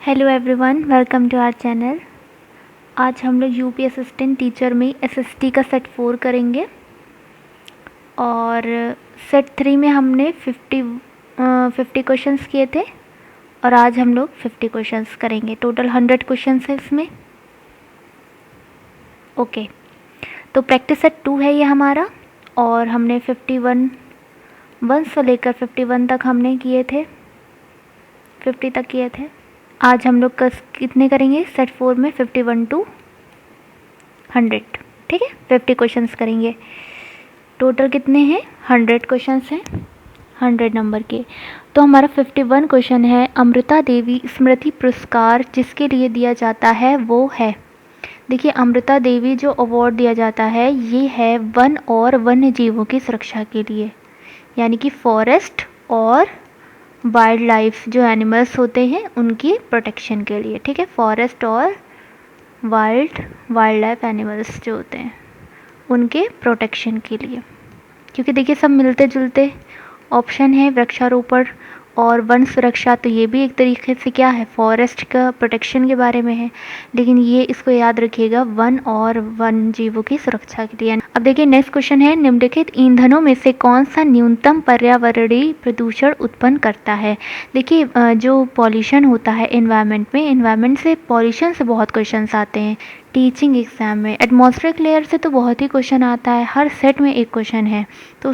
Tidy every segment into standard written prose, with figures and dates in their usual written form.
Hello everyone, welcome to our channel. आज हम लोग यूपी असिस्टेंट टीचर में एसएसटी का सेट 4 करेंगे और सेट 3 में हमने 50 क्वेश्चंस किए थे और आज हम लोग 50 क्वेश्चंस करेंगे। टोटल 100 क्वेश्चंस है इसमें। ओके, तो प्रैक्टिस सेट 2 है ये हमारा और हमने 51 से लेकर 51 तक हमने किए थे, 50 तक किए थे। आज हम लोग कितने करेंगे सेट 4 में? 51 to 100, ठीक है। 50 क्वेश्चंस करेंगे। टोटल कितने हैं? 100 क्वेश्चंस हैं, 100 नंबर के। तो हमारा 51 क्वेश्चन है, अमृता देवी स्मृति पुरस्कार जिसके लिए दिया जाता है वो है। देखिए, अमृता देवी जो अवार्ड दिया जाता है ये है वन और वन्य जीवों की सुरक्षा के लिए, यानी कि फॉरेस्ट और वाइल्ड लाइफ जो एनिमल्स होते हैं उनकी प्रोटेक्शन के लिए, ठीक है। फॉरेस्ट और वाइल्ड लाइफ एनिमल्स जो होते हैं उनके प्रोटेक्शन के लिए, क्योंकि देखिए सब मिलते जुलते ऑप्शन है। वृक्षारोपण और वन सुरक्षा, तो ये भी एक तरीके से क्या है, फॉरेस्ट का प्रोटेक्शन के बारे में है, लेकिन ये इसको याद रखिएगा वन और वन जीवों की सुरक्षा के लिए। अब देखिए नेक्स्ट क्वेश्चन है, निम्नलिखित ईंधनों में से कौन सा न्यूनतम पर्यावरणीय प्रदूषण उत्पन्न करता है। देखिए जो पॉल्यूशन होता है एनवायरनमेंट में, एनवायरनमेंट से पॉल्यूशन से बहुत क्वेश्चंस आते हैं टीचिंग एग्जाम में। एटमॉस्फेरिक लेयर से तो बहुत ही क्वेश्चन आता है, हर सेट में एक क्वेश्चन है, तो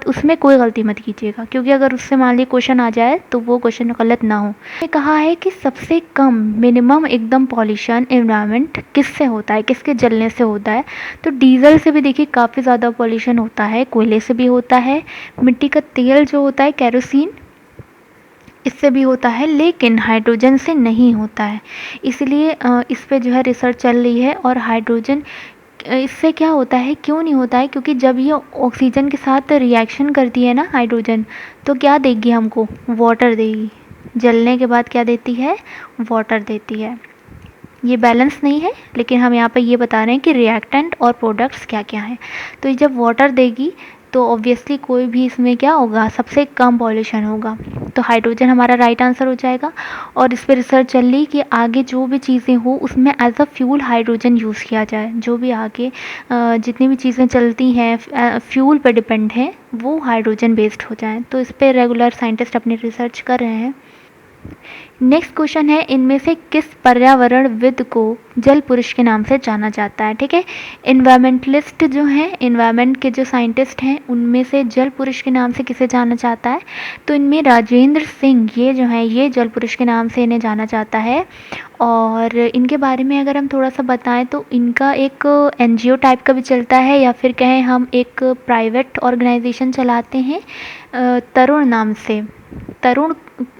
उसमें कोई गलती मत कीजिएगा, क्योंकि अगर उससे मान लीजिए क्वेश्चन आ जाए तो वो क्वेश्चन गलत ना हो। मैंने कहा है कि सबसे कम मिनिमम एकदम पॉल्यूशन एनवायरनमेंट किससे होता है, किसके जलने से होता है, तो डीजल से भी देखिए काफ़ी ज़्यादा पॉल्यूशन होता है, कोयले से भी होता है, मिट्टी का तेल जो होता है केरोसिन, इससे भी होता है, लेकिन हाइड्रोजन से नहीं होता है। इसलिए इस पे जो है रिसर्च चल रही है। और हाइड्रोजन इससे क्या होता है, क्यों नहीं होता है, क्योंकि जब ये ऑक्सीजन के साथ रिएक्शन करती है ना हाइड्रोजन, तो क्या देगी हमको? वाटर देगी। जलने के बाद क्या देती है? वाटर देती है। ये बैलेंस नहीं है, लेकिन हम यहाँ पे ये बता रहे हैं कि रिएक्टेंट और प्रोडक्ट्स क्या क्या हैं। तो ये जब वाटर देगी तो ऑब्वियसली कोई भी इसमें क्या होगा, सबसे कम पॉल्यूशन होगा। तो हाइड्रोजन हमारा राइट आंसर हो जाएगा। और इस पर रिसर्च चल रही कि आगे जो भी चीज़ें हो उसमें as a fuel hydrogen use किया जाए। जो भी आगे जितनी भी चीज़ें चलती हैं फ्यूल पर डिपेंड है, वो हाइड्रोजन बेस्ड हो जाए। तो इस पर रेगुलर साइंटिस्ट अपनी रिसर्च कर रहे हैं। नेक्स्ट क्वेश्चन है, इनमें से किस पर्यावरणविद को जल पुरुष के नाम से जाना जाता है, ठीक है। इन्वायरमेंटलिस्ट जो हैं, इन्वायरमेंट के जो साइंटिस्ट हैं, उनमें से जल पुरुष के नाम से किसे जाना जाता है, तो इनमें राजेंद्र सिंह ये जो हैं ये जल पुरुष के नाम से इन्हें जाना जाता है। और इनके बारे में अगर हम थोड़ा सा बताएं तो इनका एक एनजीओ टाइप का भी चलता है, या फिर कहें हम एक प्राइवेट ऑर्गेनाइजेशन चलाते हैं तरुण नाम से। तरुण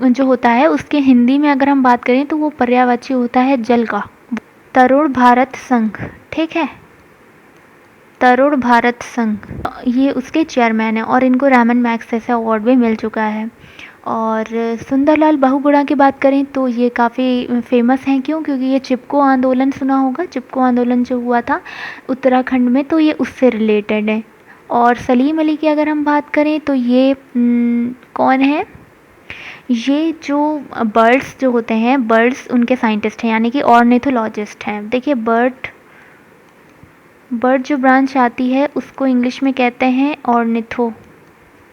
जो होता है उसके हिंदी में अगर हम बात करें तो वो पर्यायवाची होता है जल का। तरुण भारत संघ, ठीक है, तरुण भारत संघ, ये उसके चेयरमैन है और इनको रैमन मैग्सेसे अवार्ड भी मिल चुका है। और सुंदरलाल बहुगुणा की बात करें तो ये काफ़ी फेमस हैं, क्यों? क्योंकि ये चिपको आंदोलन सुना होगा, चिपको आंदोलन जो हुआ था उत्तराखंड में, तो ये उससे रिलेटेड है। और सलीम अली की अगर हम बात करें तो ये कौन है, ये जो बर्ड्स जो होते हैं, बर्ड्स उनके साइंटिस्ट हैं, यानी कि ऑर्निथोलॉजिस्ट हैं। देखिए बर्ड जो ब्रांच आती है उसको इंग्लिश में कहते हैं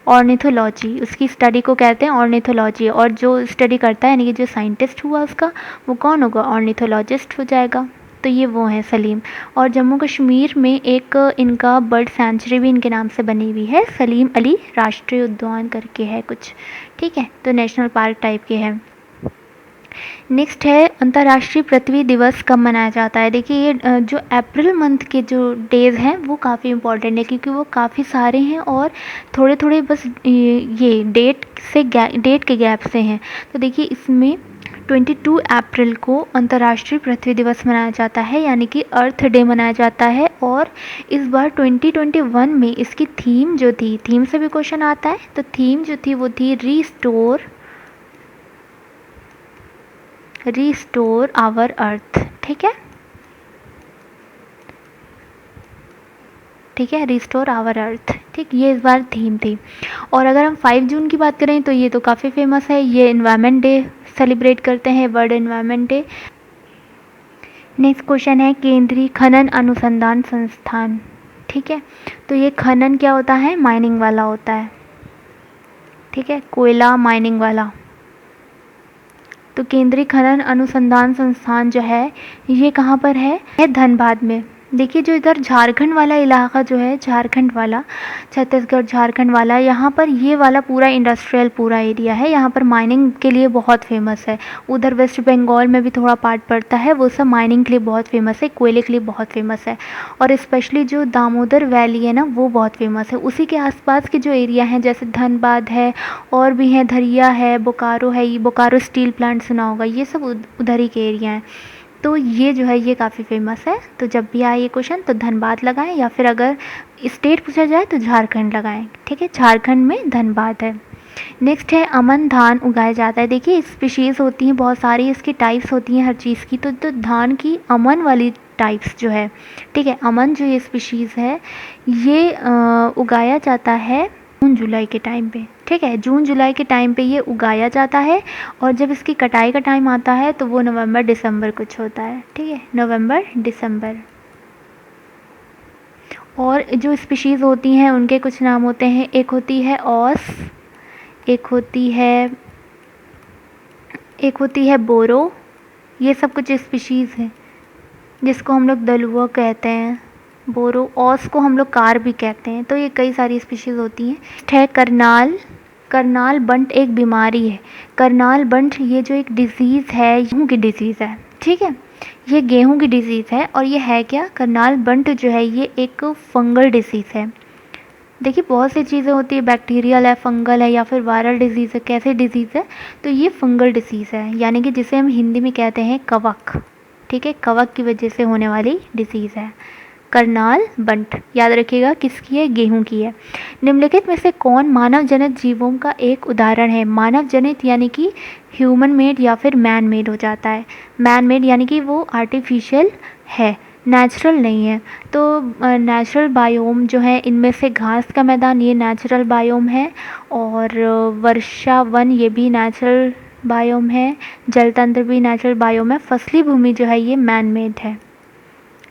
ऑर्निथोलॉजी, उसकी स्टडी को कहते हैं ऑर्निथोलॉजी। और जो स्टडी करता है यानी कि जो साइंटिस्ट हुआ उसका, वो कौन होगा? ऑर्निथोलॉजिस्ट हो जाएगा। तो ये वो हैं सलीम। और जम्मू कश्मीर में एक इनका बर्ड सेंचुरी भी इनके नाम से बनी हुई है, सलीम अली राष्ट्रीय उद्यान करके है कुछ, ठीक है, तो नेशनल पार्क टाइप के हैं। नेक्स्ट है, अंतर्राष्ट्रीय पृथ्वी दिवस कब मनाया जाता है। देखिए ये जो अप्रैल मंथ के जो डेज़ हैं वो काफ़ी इंपॉर्टेंट है, क्योंकि वो काफ़ी सारे हैं और थोड़े थोड़े बस ये डेट के गैप से हैं। तो देखिए इसमें 22 अप्रैल को अंतर्राष्ट्रीय पृथ्वी दिवस मनाया जाता है, यानी कि अर्थ डे मनाया जाता है। और इस बार 2021 में इसकी थीम जो थी, थीम से भी क्वेश्चन आता है, तो थीम जो थी वो थी रिस्टोर आवर अर्थ, ठीक है, ठीक है, रिस्टोर आवर अर्थ, ठीक, ये इस बार थीम थी। और अगर हम 5 जून की बात करें तो ये तो काफ़ी फेमस है, ये इन्वायरमेंट डे सेलिब्रेट करते हैं world environment day. Next question है केंद्रीय खनन अनुसंधान संस्थान। ठीक है, तो ये खनन क्या होता है, माइनिंग वाला होता है। ठीक है, कोयला माइनिंग वाला। तो केंद्रीय खनन अनुसंधान संस्थान जो है ये कहाँ पर है धनबाद में। देखिए जो इधर झारखंड वाला इलाका जो है, झारखंड वाला, छत्तीसगढ़ झारखंड वाला, यहाँ पर ये वाला पूरा इंडस्ट्रियल पूरा एरिया है, यहाँ पर माइनिंग के लिए बहुत फेमस है। उधर वेस्ट बंगाल में भी थोड़ा पार्ट पड़ता है, वो सब माइनिंग के लिए बहुत फेमस है, कोयले के लिए बहुत फेमस है। और स्पेशली जो दामोदर वैली है ना वो बहुत फेमस है। उसी के आसपास के जो एरिया हैं जैसे धनबाद है और भी हैं, धरिया है, बोकारो है, ये बोकारो स्टील प्लांट सुना होगा, ये सब उधर ही के एरिया हैं। तो ये जो है ये काफ़ी फेमस है। तो जब भी आए ये क्वेश्चन तो धनबाद लगाएं, या फिर अगर स्टेट पूछा जाए तो झारखंड लगाएं। ठीक है, झारखंड में धनबाद है। नेक्स्ट है अमन धान उगाया जाता है। देखिए स्पीशीज़ होती हैं बहुत सारी, इसकी टाइप्स होती हैं हर चीज़ की। तो धान की अमन वाली टाइप्स जो है, ठीक है, अमन जो ये स्पीशीज़ है ये उगाया जाता है जून जुलाई के टाइम पे। ठीक है, जून जुलाई के टाइम पे ये उगाया जाता है, और जब इसकी कटाई का टाइम आता है तो वो नवंबर दिसंबर कुछ होता है। ठीक है, नवंबर दिसंबर। और जो स्पीशीज़ होती हैं उनके कुछ नाम होते हैं, एक होती है ऑस, एक होती है बोरो, ये सब कुछ स्पीशीज़ हैं जिसको हम लोग दलुआ कहते हैं। बोरो, ऑस को हम लोग कार भी कहते हैं। तो ये कई सारी स्पीशीज़ होती हैं। करनाल बंट एक बीमारी है। करनाल बंट ये जो एक डिज़ीज़ है, गेहूँ की डिज़ीज़ है। ठीक है, ये गेहूँ की डिज़ीज़ है, और ये है क्या, करनाल बंट जो है ये एक फंगल डिसीज़ है। देखिए बहुत सी चीज़ें होती है, बैक्टीरियल है, फंगल है, या फिर वायरल डिजीज़ है। कैसे डिजीज़ है, तो ये फंगल डिसीज़ है, यानी कि जिसे हम हिंदी में कहते हैं कवक। ठीक है, कवक की वजह से होने वाली डिसीज़ है करनाल बंट। याद रखिएगा किसकी है, गेहूं की है। निम्नलिखित में से कौन मानव जनित जीवों का एक उदाहरण है। मानव जनित यानी कि ह्यूमन मेड या फिर मैन मेड हो जाता है। मैन मेड यानी कि वो आर्टिफिशियल है, नेचुरल नहीं है। तो नेचुरल बायोम जो है इनमें से घास का मैदान ये नेचुरल बायोम है, और वर्षा वन ये भी नेचुरल बायोम है, जल तंत्र भी नेचुरल बायोम है, फसली भूमि जो है ये मैन मेड है।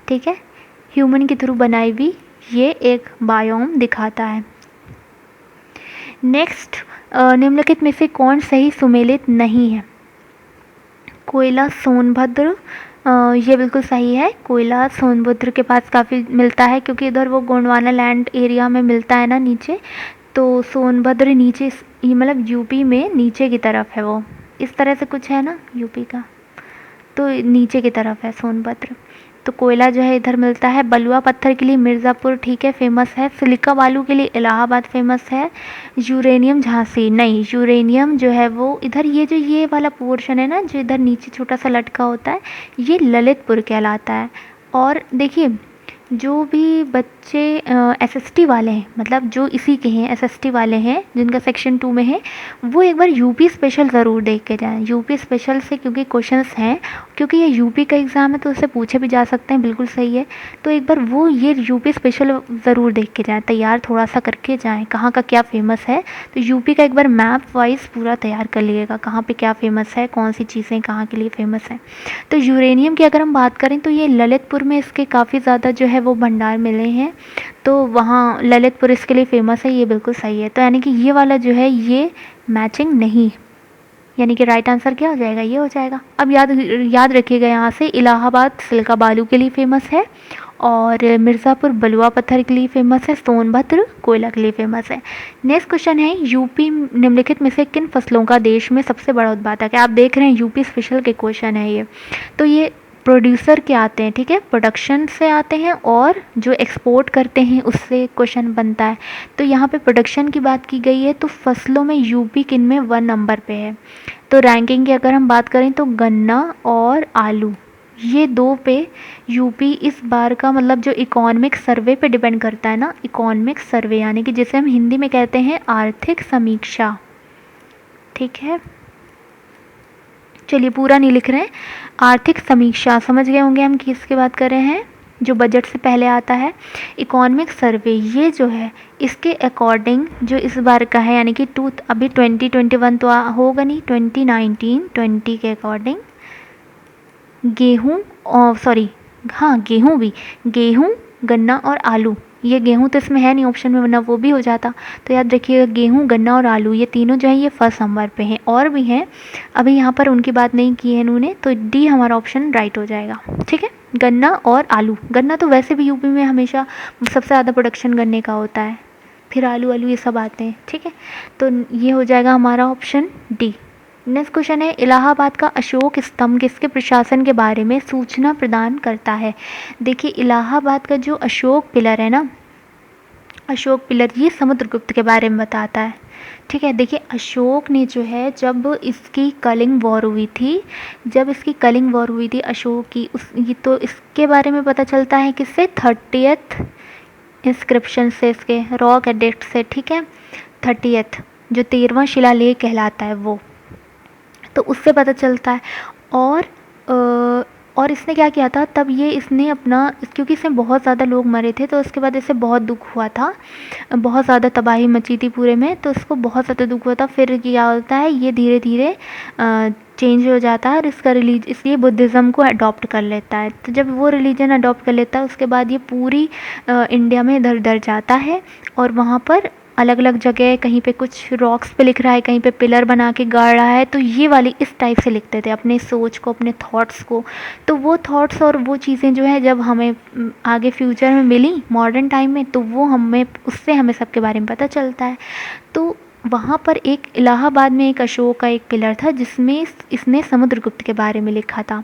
ठीक है, ह्यूमन के थ्रू बनाई हुई ये एक बायोम दिखाता है। नेक्स्ट, निम्नलिखित में से कौन सही सुमेलित नहीं है। कोयला सोनभद्र, ये बिल्कुल सही है। कोयला सोनभद्र के पास काफ़ी मिलता है, क्योंकि इधर वो गोंडवाना लैंड एरिया में मिलता है ना नीचे। तो सोनभद्र नीचे, ये मतलब यूपी में नीचे की तरफ है, वो इस तरह से कुछ है ना यूपी का, तो नीचे की तरफ है सोनभद्र। तो कोयला जो है इधर मिलता है। बलुआ पत्थर के लिए मिर्ज़ापुर, ठीक है, फेमस है। सिलिका बालू के लिए इलाहाबाद फेमस है। यूरेनियम झांसी नहीं, यूरेनियम जो है वो इधर, ये जो ये वाला पोर्शन है ना जो इधर नीचे छोटा सा लटका होता है, ये ललितपुर कहलाता है। और देखिए जो भी बच्चे एसएसटी वाले हैं, मतलब जो इसी के हैं एसएसटी वाले हैं जिनका सेक्शन 2 में है, वो एक बार यूपी स्पेशल ज़रूर देख के जाएं। यूपी स्पेशल से क्योंकि क्वेश्चंस हैं, क्योंकि ये यूपी का एग्ज़ाम है तो उससे पूछे भी जा सकते हैं, बिल्कुल सही है। तो एक बार वो ये यूपी स्पेशल ज़रूर देख के जाएँ, तैयार थोड़ा सा करके जाएँ, कहाँ का क्या फ़ेमस है। तो यूपी का एक बार मैप वाइज पूरा तैयार कर लीजिएगा, कहाँ पर क्या फ़ेमस है, कौन सी चीज़ें कहाँ के लिए फ़ेमस है। तो यूरेनियम की अगर हम बात करें तो ये ललितपुर में इसके काफ़ी ज़्यादा जो है वो भंडार मिले हैं, तो वहाँ ललितपुर इसके लिए फ़ेमस है, ये बिल्कुल सही है। तो यानी कि ये वाला जो है ये मैचिंग नहीं, यानी कि राइट आंसर क्या हो जाएगा, ये हो जाएगा। अब याद रखिएगा यहाँ से, इलाहाबाद सिल्का बालू के लिए फ़ेमस है, और मिर्ज़ापुर बलुआ पत्थर के लिए फ़ेमस है, सोनभद्र कोयला के लिए फ़ेमस है। नेक्स्ट क्वेश्चन है यूपी निम्नलिखित में से किन फसलों का देश में सबसे बड़ा उत्पादक है। आप देख रहे हैं यूपी स्पेशल के क्वेश्चन है ये। तो ये प्रोड्यूसर के आते हैं, ठीक है, प्रोडक्शन से आते हैं, और जो एक्सपोर्ट करते हैं उससे क्वेश्चन बनता है। तो यहाँ पे प्रोडक्शन की बात की गई है, तो फसलों में यूपी किन में 1 नंबर पे है। तो रैंकिंग की अगर हम बात करें तो गन्ना और आलू, ये 2 पे यूपी इस बार का, मतलब जो इकोनॉमिक सर्वे पे डिपेंड करता है ना, इकोनॉमिक सर्वे यानी कि जिसे हम हिंदी में कहते हैं आर्थिक समीक्षा। ठीक है, चलिए पूरा नहीं लिख रहे हैं, आर्थिक समीक्षा, समझ गए होंगे हम किसकी बात कर रहे हैं, जो बजट से पहले आता है। इकोनॉमिक सर्वे ये जो है इसके अकॉर्डिंग जो इस बार का है, यानी कि अभी 2021 तो होगा नहीं, 2019-20 के अकॉर्डिंग गेहूँ और सॉरी हाँ गेहूँ भी, गेहूँ, गन्ना और आलू, ये गेहूँ तो इसमें है नहीं ऑप्शन में, वरना वो भी हो जाता। तो याद रखिएगा गेहूँ, गन्ना और आलू ये तीनों जो है ये फर्स्ट नंबर पे हैं। और भी हैं, अभी यहाँ पर उनकी बात नहीं की है इन्होंने, तो डी हमारा ऑप्शन राइट हो जाएगा। ठीक है, गन्ना और आलू। गन्ना तो वैसे भी यूपी में हमेशा सबसे ज़्यादा प्रोडक्शन गन्ने का होता है, फिर आलू ये सब आते हैं। ठीक है, तो ये हो जाएगा हमारा ऑप्शन डी। नेक्स्ट क्वेश्चन है, इलाहाबाद का अशोक स्तंभ किसके प्रशासन के बारे में सूचना प्रदान करता है। देखिए इलाहाबाद का जो अशोक पिलर है ना, अशोक पिलर ये समुद्रगुप्त के बारे में बताता है। ठीक है, देखिए अशोक ने जो है जब इसकी कलिंग वॉर हुई थी, अशोक की ये तो इसके बारे में पता चलता है किससे, 30th इंस्क्रिप्शन से, इसके रॉक एडिक्ट से। ठीक है, 30th जो 13वां शिलालेख कहलाता है वो, तो उससे पता चलता है। और इसने क्या किया था तब, ये इसने अपना, क्योंकि इसमें बहुत ज़्यादा लोग मरे थे तो उसके बाद इसे बहुत दुख हुआ था, बहुत ज़्यादा तबाही मची थी पूरे में, तो इसको बहुत ज़्यादा दुख हुआ था। फिर क्या होता है, ये धीरे धीरे चेंज हो जाता है और इसका इसलिए बुद्धिज़्म को अडॉप्ट कर लेता है। तो जब वो रिलीजन अडॉप्ट कर लेता है उसके बाद ये पूरी इंडिया में इधर उधर जाता है और वहाँ पर अलग अलग जगह कहीं पे कुछ रॉक्स पे लिख रहा है, कहीं पे पिलर बना के गाड़ रहा है। तो ये वाली इस टाइप से लिखते थे अपने सोच को, अपने थॉट्स को। तो वो थॉट्स और वो चीज़ें जो है जब हमें आगे फ्यूचर में मिली मॉडर्न टाइम में, तो वो उससे हमें सबके बारे में पता चलता है। तो वहाँ पर एक इलाहाबाद में एक अशोक का एक पिलर था जिसमें इसने समुद्रगुप्त के बारे में लिखा था।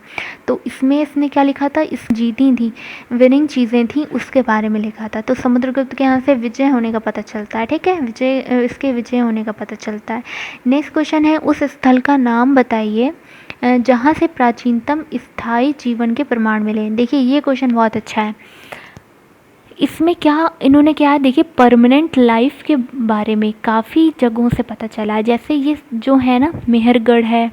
तो इसमें इसने क्या लिखा था, इस जीती थी विनिंग चीज़ें थी उसके बारे में लिखा था। तो समुद्रगुप्त के यहाँ से विजय होने का पता चलता है। ठीक है, इसके विजय होने का पता चलता है। नेक्स्ट क्वेश्चन है, उस स्थल का नाम बताइए जहाँ से प्राचीनतम स्थायी जीवन के प्रमाण मिले। देखिए ये क्वेश्चन बहुत अच्छा है। इसमें इन्होंने क्या है, देखिए परमानेंट लाइफ के बारे में काफ़ी जगहों से पता चला है। जैसे ये जो है ना, मेहरगढ़ है,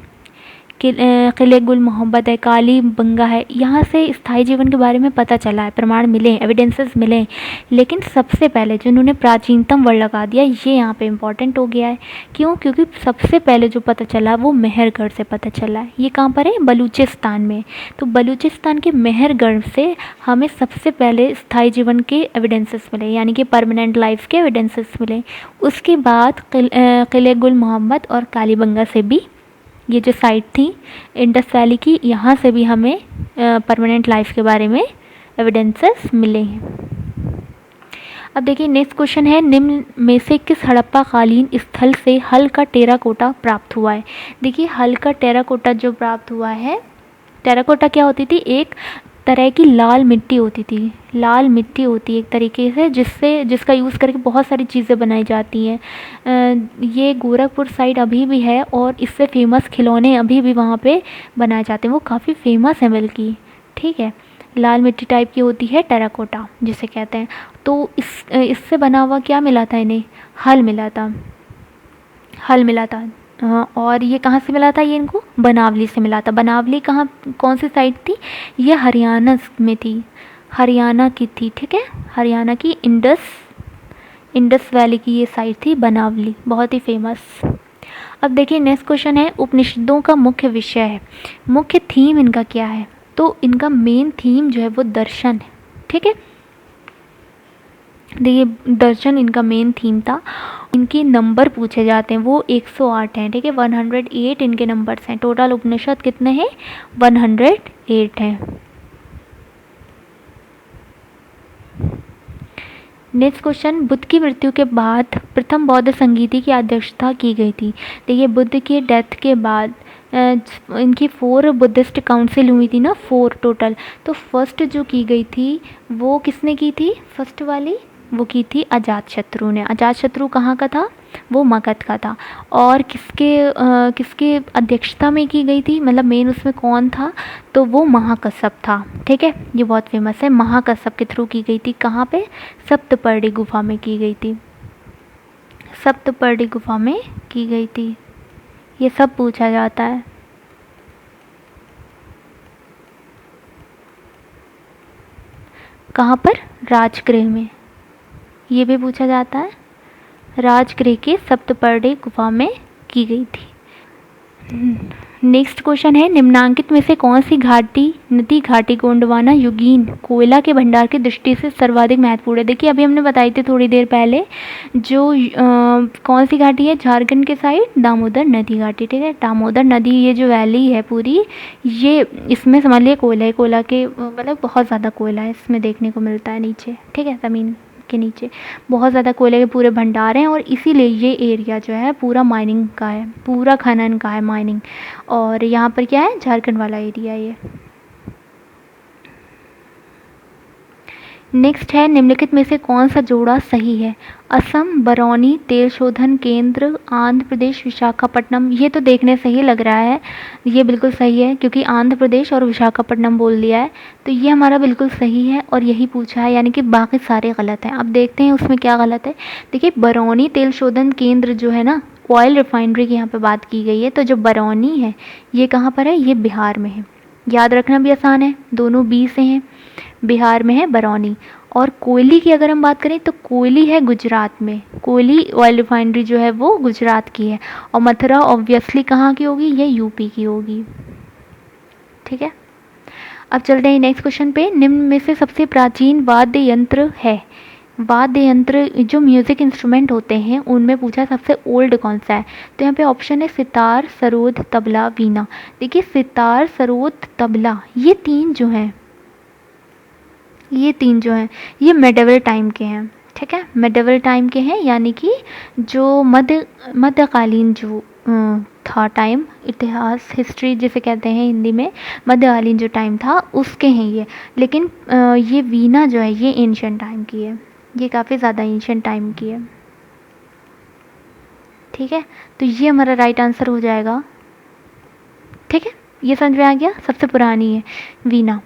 किले गुल मोहम्मद है, काली बंगा है, यहाँ से स्थायी जीवन के बारे में पता चला है, प्रमाण मिले, एविडेंसेस मिले। लेकिन सबसे पहले जो इन्होंने प्राचीनतम वर्ड लगा दिया, ये यहाँ पे इम्पॉर्टेंट हो गया है। क्यों? क्योंकि सबसे पहले जो पता चला वो मेहरगढ़ से पता चला है। ये कहाँ पर है? बलूचिस्तान में। तो बलूचिस्तान के मेहरगढ़ से हमें सबसे पहले स्थायी जीवन के एविडेंसेस मिले, यानी कि परमानेंट लाइफ के एविडेंसेस मिले। उसके बाद किले गुल मोहम्मद और कालीबंगा से भी, ये जो साइट थी इंडस वैली की, यहाँ से भी हमें परमानेंट लाइफ के बारे में एविडेंसेस मिले हैं। अब देखिए नेक्स्ट क्वेश्चन है, निम्न में से किस हड़प्पा कालीन स्थल से हल का टेराकोटा प्राप्त हुआ है। देखिए हल का टेराकोटा जो प्राप्त हुआ है, टेराकोटा क्या होती थी, एक तरह की लाल मिट्टी होती थी, लाल मिट्टी होती है एक तरीके से, जिसका यूज़ करके बहुत सारी चीज़ें बनाई जाती हैं। ये गोरखपुर साइड अभी भी है और इससे फेमस खिलौने अभी भी वहाँ पे बनाए जाते हैं, वो काफ़ी फेमस है बल्कि। ठीक है, लाल मिट्टी टाइप की होती है टेराकोटा जिसे कहते हैं। तो इससे बना हुआ क्या मिला था इन्हें, हल मिला था, हल मिला था। और ये कहाँ से मिला था, ये इनको बनावली से मिला था। बनावली कहाँ, कौन सी साइड थी, ये हरियाणा में थी, हरियाणा की थी। ठीक है, हरियाणा की इंडस वैली की ये साइड थी बनावली, बहुत ही फेमस। अब देखिए नेक्स्ट क्वेश्चन है, उपनिषदों का मुख्य विषय है, मुख्य थीम इनका क्या है। तो इनका मेन थीम जो है वो दर्शन है। ठीक है, देखिए दर्शन इनका मेन थीम था। इनके नंबर पूछे जाते हैं, वो 108 हैं। ठीक है, 108 इनके नंबर्स हैं। टोटल उपनिषद कितने हैं, 108 हैं। नेक्स्ट क्वेश्चन, बुद्ध की मृत्यु के बाद प्रथम बौद्ध संगीति की अध्यक्षता की गई थी। देखिए बुद्ध की डेथ के बाद इनकी 4 बुद्धिस्ट काउंसिल हुई थी ना, 4 टोटल। तो फर्स्ट जो की गई थी वो किसने की थी, फर्स्ट वाली वो की थी अजातशत्रु ने। अजातशत्रु कहाँ का था, वो मगध का था। और किसके अध्यक्षता में की गई थी, मतलब मेन उसमें कौन था, तो वो महाकश्यप था। ठीक है, ये बहुत फेमस है, महाकश्यप के थ्रू की गई थी। कहाँ पे, सप्तपर्णी गुफा में की गई थी, सप्तपर्णी गुफा में की गई थी। ये सब पूछा जाता है। कहाँ पर? राजगृह में। ये भी पूछा जाता है। राजगृह के सप्तपर्णी गुफा में की गई थी। नेक्स्ट क्वेश्चन है, निम्नांकित में से कौन सी नदी घाटी गोंडवाना युगीन कोयला के भंडार की दृष्टि से सर्वाधिक महत्वपूर्ण है? देखिए अभी हमने बताई थी थोड़ी देर पहले, जो कौन सी घाटी है झारखंड के साइड? दामोदर नदी घाटी, ठीक है। दामोदर नदी, ये जो वैली है पूरी, ये इसमें समझ लिए कोयला के मतलब बहुत ज़्यादा कोयला है इसमें देखने को मिलता है नीचे, ठीक है। ज़मीन के नीचे बहुत ज़्यादा कोयले के पूरे भंडार हैं और इसीलिए ये एरिया जो है पूरा माइनिंग का है, पूरा खनन का है, माइनिंग। और यहाँ पर क्या है? झारखंड वाला एरिया ये। नेक्स्ट है, निम्नलिखित में से कौन सा जोड़ा सही है? असम बरौनी तेल शोधन केंद्र, आंध्र प्रदेश विशाखापट्टनम। ये तो देखने से ही लग रहा है ये बिल्कुल सही है, क्योंकि आंध्र प्रदेश और विशाखापट्टनम बोल दिया है, तो ये हमारा बिल्कुल सही है और यही पूछा है, यानी कि बाकी सारे गलत हैं। अब देखते हैं उसमें क्या गलत है। देखिए बरौनी तेल शोधन केंद्र जो है ना, ऑयल रिफाइनरी की यहाँ पे बात की गई है, तो जो बरौनी है ये कहाँ पर है? ये बिहार में है। याद रखना भी आसान है, दोनों बी से हैं। बिहार में है बरौनी। और कोयली की अगर हम बात करें तो कोयली है गुजरात में, कोयली ऑयल रिफाइनरी जो है वो गुजरात की है। और मथुरा ऑब्वियसली कहाँ की होगी? ये यूपी की होगी, ठीक है। अब चलते हैं नेक्स्ट क्वेश्चन पे। निम्न में से सबसे प्राचीन वाद्य यंत्र है? वाद्य यंत्र जो म्यूज़िक इंस्ट्रूमेंट होते हैं उनमें पूछा सबसे ओल्ड कौन सा है? तो यहाँ पे ऑप्शन है सितार, सरोद, तबला, वीणा। देखिए सितार, सरोद, तबला, ये तीन जो हैं ये मेडिवल टाइम के हैं, ठीक है। मेडिवल टाइम के हैं, यानी कि जो मध्यकालीन जो था टाइम, इतिहास, हिस्ट्री जिसे कहते हैं हिंदी में, मध्यकालीन जो टाइम था उसके हैं ये। लेकिन ये वीणा जो है ये एंशिएंट टाइम की है, ये काफ़ी ज़्यादा एंशिएंट टाइम की है, ठीक है। तो ये हमारा राइट आंसर हो जाएगा, ठीक है। ये समझ में आ गया, सबसे पुरानी है वीणा।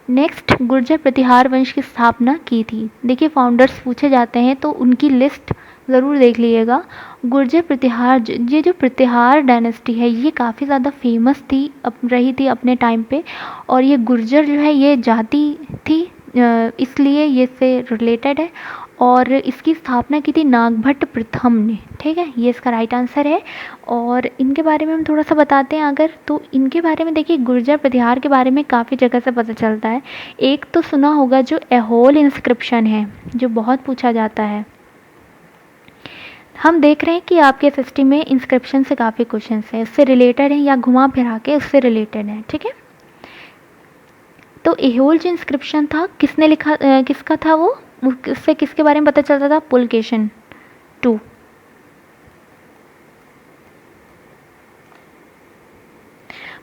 नेक्स्ट, गुर्जर प्रतिहार वंश की स्थापना की थी? देखिए फाउंडर्स पूछे जाते हैं तो उनकी लिस्ट ज़रूर देख लीजिएगा। गुर्जर प्रतिहार, ये जो प्रतिहार डायनेस्टी है ये काफ़ी ज़्यादा फेमस थी, रही थी अपने टाइम पे। और ये गुर्जर जो है ये जाति थी, इसलिए ये से रिलेटेड है। और इसकी स्थापना की थी नागभट्ट प्रथम ने, ठीक है। ये इसका राइट आंसर है। और इनके बारे में हम थोड़ा सा बताते हैं अगर, तो इनके बारे में देखिए गुर्जर प्रतिहार के बारे में काफ़ी जगह से पता चलता है। एक तो सुना होगा जो एहोल इंस्क्रिप्शन है, जो बहुत पूछा जाता है। हम देख रहे हैं कि आपके एसएसटी में इंस्क्रिप्शन से काफ़ी क्वेश्चन हैं, उससे रिलेटेड हैं या घुमा फिरा के उससे रिलेटेड हैं, ठीक है। तो एहोल जो इंस्क्रिप्शन था किसने लिखा, किसका था वो, उससे किसके बारे में पता चलता था? पुलकेशन II।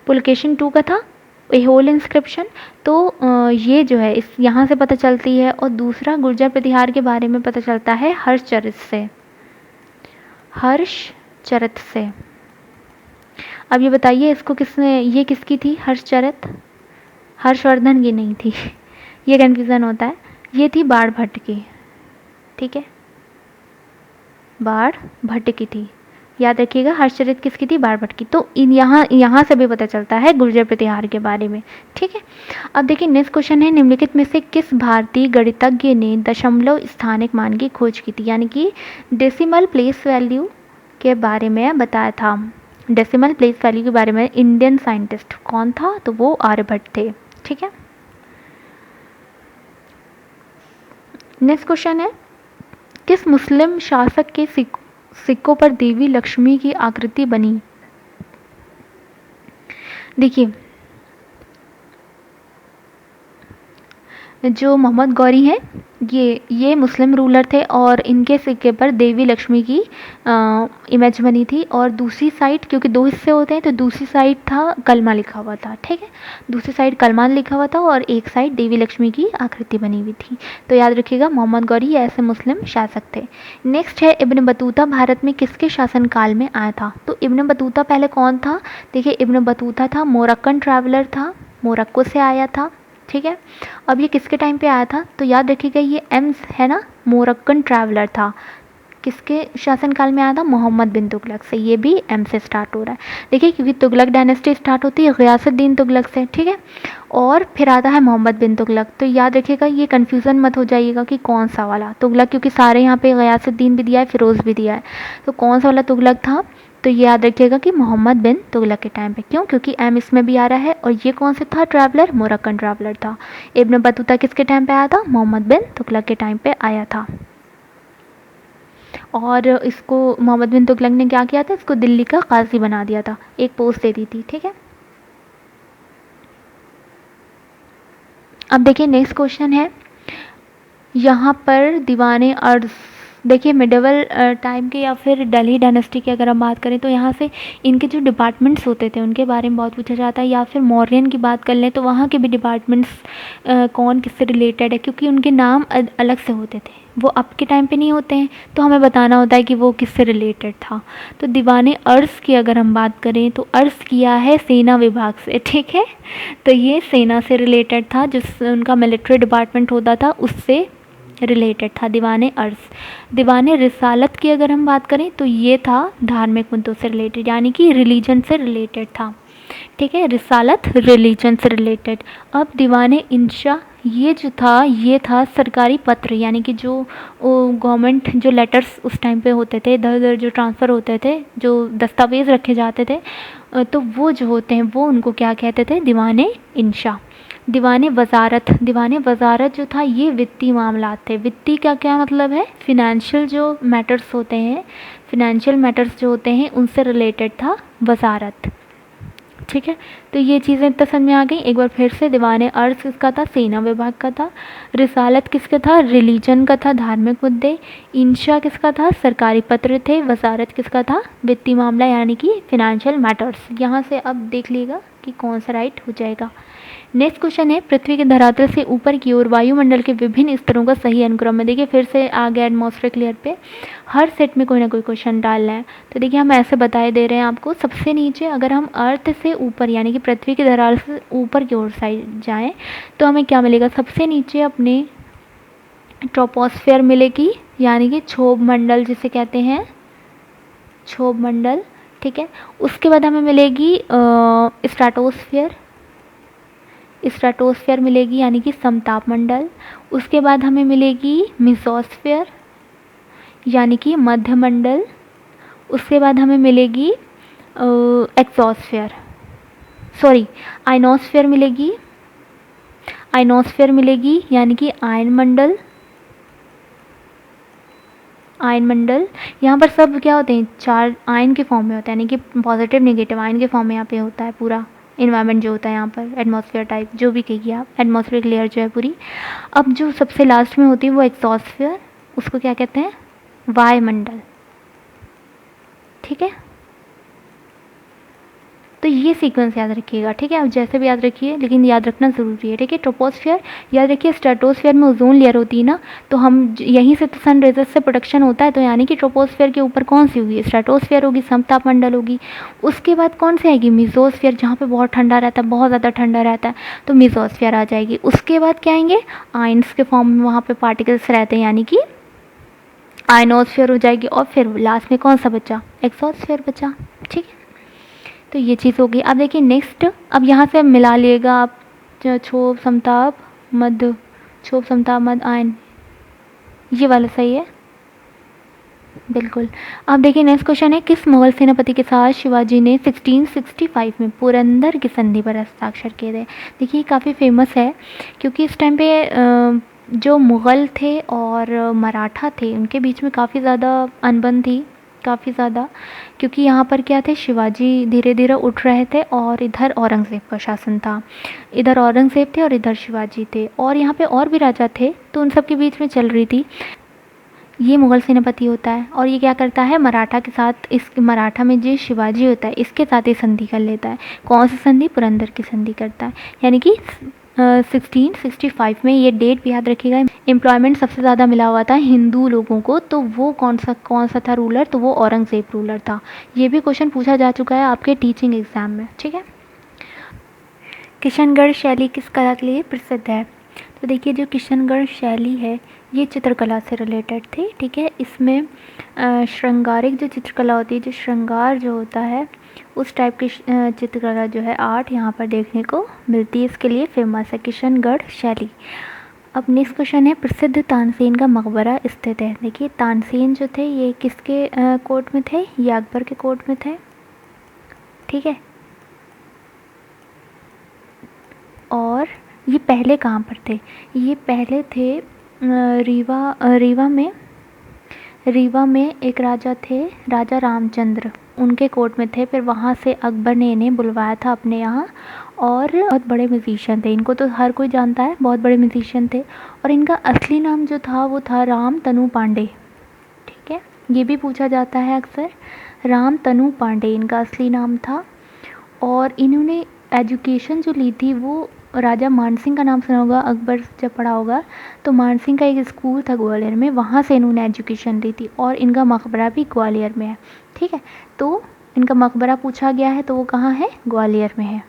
पुलकेशन II का था एहोल इंस्क्रिप्शन। तो ये जो है इस यहाँ से पता चलती है। और दूसरा गुर्जर प्रतिहार के बारे में पता चलता है हर्षचरित से, हर्षचरित से। अब ये बताइए इसको किसने, ये किसकी थी हर्षचरित? हर्षवर्धन की नहीं थी ये कन्फ्यूज़न होता है। ये थी बाण भट्ट की, ठीक है, बाण भट्ट की थी। याद रखिएगा हर्षचरित किसकी थी? बाण भट्ट की। तो इन यहाँ से भी पता चलता है गुर्जर प्रतिहार के बारे में, ठीक है। अब देखिए नेक्स्ट क्वेश्चन है, निम्नलिखित में से किस भारतीय गणितज्ञ ने दशमलव स्थानिक मान की खोज की थी? यानी कि डेसिमल प्लेस वैल्यू के बारे में बताया था। डेसिमल प्लेस वैल्यू के बारे में इंडियन साइंटिस्ट कौन था? तो वो आर्यभट्ट थे, ठीक है। नेक्स्ट क्वेश्चन है, किस मुस्लिम शासक के सिक्कों पर देवी लक्ष्मी की आकृति बनी? देखिए जो मोहम्मद गौरी हैं ये मुस्लिम रूलर थे और इनके सिक्के पर देवी लक्ष्मी की इमेज बनी थी। और दूसरी साइड, क्योंकि दो हिस्से होते हैं, तो दूसरी साइड था कलमा लिखा हुआ था, ठीक है। दूसरी साइड कलमा लिखा हुआ था और एक साइड देवी लक्ष्मी की आकृति बनी हुई थी। तो याद रखिएगा मोहम्मद गौरी ऐसे मुस्लिम शासक थे। नेक्स्ट है, इब्न बतूता भारत में किसके शासनकाल में आया था? तो इब्न बतूता पहले कौन था? देखिए इब्न बतूता था मोरक्कन ट्रैवलर था, मोरक्को से आया था, ठीक है। अब ये किसके टाइम पे आया था? तो याद रखिएगा ये एम्स है ना, मोरक्कन ट्रैवलर था। किसके शासनकाल में आया था? मोहम्मद बिन तुगलक से। ये भी एम से स्टार्ट हो रहा है, देखिए, क्योंकि तुगलक डायनेस्टी स्टार्ट होती है ग़ियासुद्दीन तुगलक से, ठीक है, और फिर आता है मोहम्मद बिन तुगलक। तो याद रखिएगा, ये कन्फ्यूज़न मत हो जाइएगा कि कौन सा वाला तुगलक, क्योंकि सारे यहाँ पे ग़ियासुद्दीन भी दिया है, फ़िरोज़ भी दिया है, तो कौन सा वाला तुगलक था? तो ये याद रखिएगा कि मोहम्मद बिन तुगलक के टाइम पे। क्यों? क्योंकि एम इसमें भी आ रहा है। और ये कौन सा था ट्रैवलर? मोरक्कन ट्रैवलर था। इब्न बतूता किसके टाइम पे आया था? मोहम्मद बिन तुगलक के टाइम पे आया था। और इसको मोहम्मद बिन तुगलक ने क्या किया था? इसको दिल्ली का काजी बना दिया था, एक पोस्ट दे दी थी, ठीक है। अब देखिए नेक्स्ट क्वेश्चन है, यहाँ पर दीवाने अर्ज, देखिए मिडिवल टाइम के या फिर दिल्ली डायनेस्टी की अगर हम बात करें तो यहाँ से इनके जो डिपार्टमेंट्स होते थे उनके बारे में बहुत पूछा जाता है। या फिर मौर्यन की बात कर लें तो वहाँ के भी डिपार्टमेंट्स कौन किससे रिलेटेड है, क्योंकि उनके नाम अलग से होते थे, वो अब के टाइम पे नहीं होते हैं, तो हमें बताना होता है कि वो किससे रिलेटेड था। तो दीवाने अर्ज़ की अगर हम बात करें तो अर्ज़ किया है सेना विभाग से, ठीक है, तो ये सेना से रिलेटेड था, जिस उनका मिलिट्री डिपार्टमेंट होता था उससे रिलेटेड था दीवाने अर्ज़। दीवाने रिसालत की अगर हम बात करें तो ये था धार्मिक मुद्दों से रिलेटेड, यानी कि रिलीजन से रिलेटेड था, ठीक है, रिसालत रिलीजन से रिलेटेड। अब दीवाने इंशा ये जो था ये था सरकारी पत्र, यानी कि जो गवर्नमेंट जो लेटर्स उस टाइम पे होते थे, इधर उधर जो ट्रांसफ़र होते थे, जो दस्तावेज़ रखे जाते थे, तो वो जो होते हैं वो उनको क्या कहते थे? दीवाने इंशा। दीवाने वज़ारत, दीवाने वज़ारत जो था ये वित्तीय मामलात थे। वित्तीय का क्या मतलब है? फिनेंशियल जो मैटर्स होते हैं, फिनेंशियल मैटर्स जो होते हैं उनसे रिलेटेड था वज़ारत, ठीक है। तो ये चीज़ें इतना समझ में आ गई। एक बार फिर से, दीवाने अर्ज़ किसका था? सेना विभाग का था। रिसालत किसका था? रिलीजन का था, धार्मिक मुद्दे। इंशा किसका था? सरकारी पत्र थे। वज़ारत किसका था? वित्तीय मामला, यानी कि फिनेंशियल मैटर्स। यहाँ से अब देख लीजिएगा कि कौन सा राइट हो जाएगा। नेक्स्ट क्वेश्चन है, पृथ्वी के धरातल से ऊपर की ओर वायुमंडल के विभिन्न स्तरों का सही अनुक्रम में। देखिए फिर से आ गया एटमॉस्फेरिक लेयर पे, हर सेट में कोई ना कोई क्वेश्चन डालना है। तो देखिए हम ऐसे बताए दे रहे हैं आपको, सबसे नीचे अगर हम अर्थ से ऊपर यानी कि पृथ्वी के धरातल से ऊपर की ओर साइड जाएँ तो हमें क्या मिलेगा? सबसे नीचे अपने ट्रोपोस्फेयर मिलेगी, यानी कि क्षोभ मंडल जिसे कहते हैं, क्षोभ मंडल, ठीक है। उसके बाद हमें मिलेगी स्ट्रेटोस्फेयर, स्ट्रेटोस्फेयर मिलेगी, यानी कि समताप मंडल। उसके बाद हमें मिलेगी मेसोस्फेयर, यानी कि मध्य मंडल। उसके बाद हमें मिलेगी एक्सोस्फेयर, सॉरी आयनोस्फेयर मिलेगी, आयनोस्फेयर मिलेगी, यानी कि आयन मंडल, आयन मंडल। यहाँ पर सब क्या होते हैं? चार आयन के फॉर्म में होता है, यानी कि पॉजिटिव नेगेटिव आयन के फॉर्म में यहाँ पे होता है पूरा इन्वायरमेंट जो होता है यहाँ पर, एटमॉस्फेयर टाइप जो भी कहिए आप, एटमॉस्फेरिक लेयर जो है पूरी। अब जो सबसे लास्ट में होती है वो एक्सोस्फेयर, उसको क्या कहते हैं? वायुमंडल, ठीक है। तो ये सीक्वेंस याद रखिएगा, ठीक है। अब जैसे भी याद रखिए, लेकिन याद रखना ज़रूरी है, ठीक है। ट्रोपोस्फेयर याद रखिए, स्ट्रेटोस्फेयर में ओजोन लेयर होती है ना, तो हम यहीं से तो सन रेजर्स से प्रोटेक्शन होता है, तो यानी कि ट्रोपोस्फेयर के ऊपर कौन सी होगी? स्ट्रेटोस्फेयर होगी, समताप मंडल होगी। उसके बाद कौन सी आएगी? मेसोस्फेयर, जहाँ पे बहुत ठंडा रहता है, बहुत ज़्यादा ठंडा रहता है, तो मेसोस्फेयर आ जाएगी। उसके बाद क्या आएंगे? आयंस के फॉर्म में वहाँ पर पार्टिकल्स रहते हैं, यानी कि आयनोस्फेयर हो जाएगी। और फिर लास्ट में कौन सा बचा? एक्सोस्फेयर बचा, ठीक है। तो ये चीज़ होगी। अब देखिए नेक्स्ट, अब यहाँ से मिला लिएगा आप क्षोभ समताप मध्य, क्षोभ समताप मध्य आयन, ये वाला सही है बिल्कुल। अब देखिए नेक्स्ट क्वेश्चन है, किस मुगल सेनापति के साथ शिवाजी ने 1665 में पुरंदर की संधि पर हस्ताक्षर किए थे? देखिए काफ़ी फेमस है, क्योंकि इस टाइम पे जो मुग़ल थे और मराठा थे उनके बीच में काफ़ी ज़्यादा अनबन थी, काफ़ी ज़्यादा, क्योंकि यहाँ पर क्या थे, शिवाजी धीरे धीरे उठ रहे थे और इधर औरंगज़ेब का शासन था, इधर औरंगज़ेब थे और इधर शिवाजी थे, और यहाँ पे और भी राजा थे, तो उन सब के बीच में चल रही थी। ये मुग़ल सेनापति होता है और ये क्या करता है? मराठा के साथ, इस मराठा में जो शिवाजी होता है इसके साथ ही संधि कर लेता है। कौन सी संधि? पुरंदर की संधि करता है, यानी कि 1665 में। ये डेट भी याद रखिएगा। एम्प्लॉयमेंट सबसे ज़्यादा मिला हुआ था हिंदू लोगों को, तो वो कौन सा था रूलर? तो वो औरंगज़ेब रूलर था। ये भी क्वेश्चन पूछा जा चुका है आपके टीचिंग एग्ज़ाम में, ठीक है। किशनगढ़ शैली किस कला के लिए प्रसिद्ध है? तो तो देखिए जो किशनगढ़ शैली है ये चित्रकला से रिलेटेड थी, ठीक है। इसमें श्रृंगारिक जो चित्रकला होती है, जो श्रृंगार जो होता है उस टाइप की चित्रकला जो है आर्ट यहाँ पर देखने को मिलती है, इसके लिए फेमस है किशनगढ़ शैली। अब नेक्स्ट क्वेश्चन है, प्रसिद्ध तानसेन का मकबरा स्थित है। देखिए तानसेन जो थे ये किसके कोर्ट में थे, ये अकबर के कोर्ट में थे, ठीक है। और ये पहले कहाँ पर थे, ये पहले थे रीवा में एक राजा थे, राजा रामचंद्र, उनके कोर्ट में थे। फिर वहाँ से अकबर ने इन्हें बुलवाया था अपने यहाँ, और बहुत बड़े म्यूजिशियन थे, इनको तो हर कोई जानता है, बहुत बड़े म्यूजिशियन थे। और इनका असली नाम जो था वो था राम तनु पांडे, ठीक है। ये भी पूछा जाता है अक्सर, राम तनु पांडे इनका असली नाम था। और इन्होंने एजुकेशन जो ली थी वो राजा मानसिंह का नाम सुना होगा, अकबर जब पढ़ा होगा तो मानसिंह का एक स्कूल था ग्वालियर में, वहाँ से इन्होंने एजुकेशन ली थी। और इनका मकबरा भी ग्वालियर में है, ठीक है। तो इनका मकबरा पूछा गया है तो वो कहाँ है, ग्वालियर में है।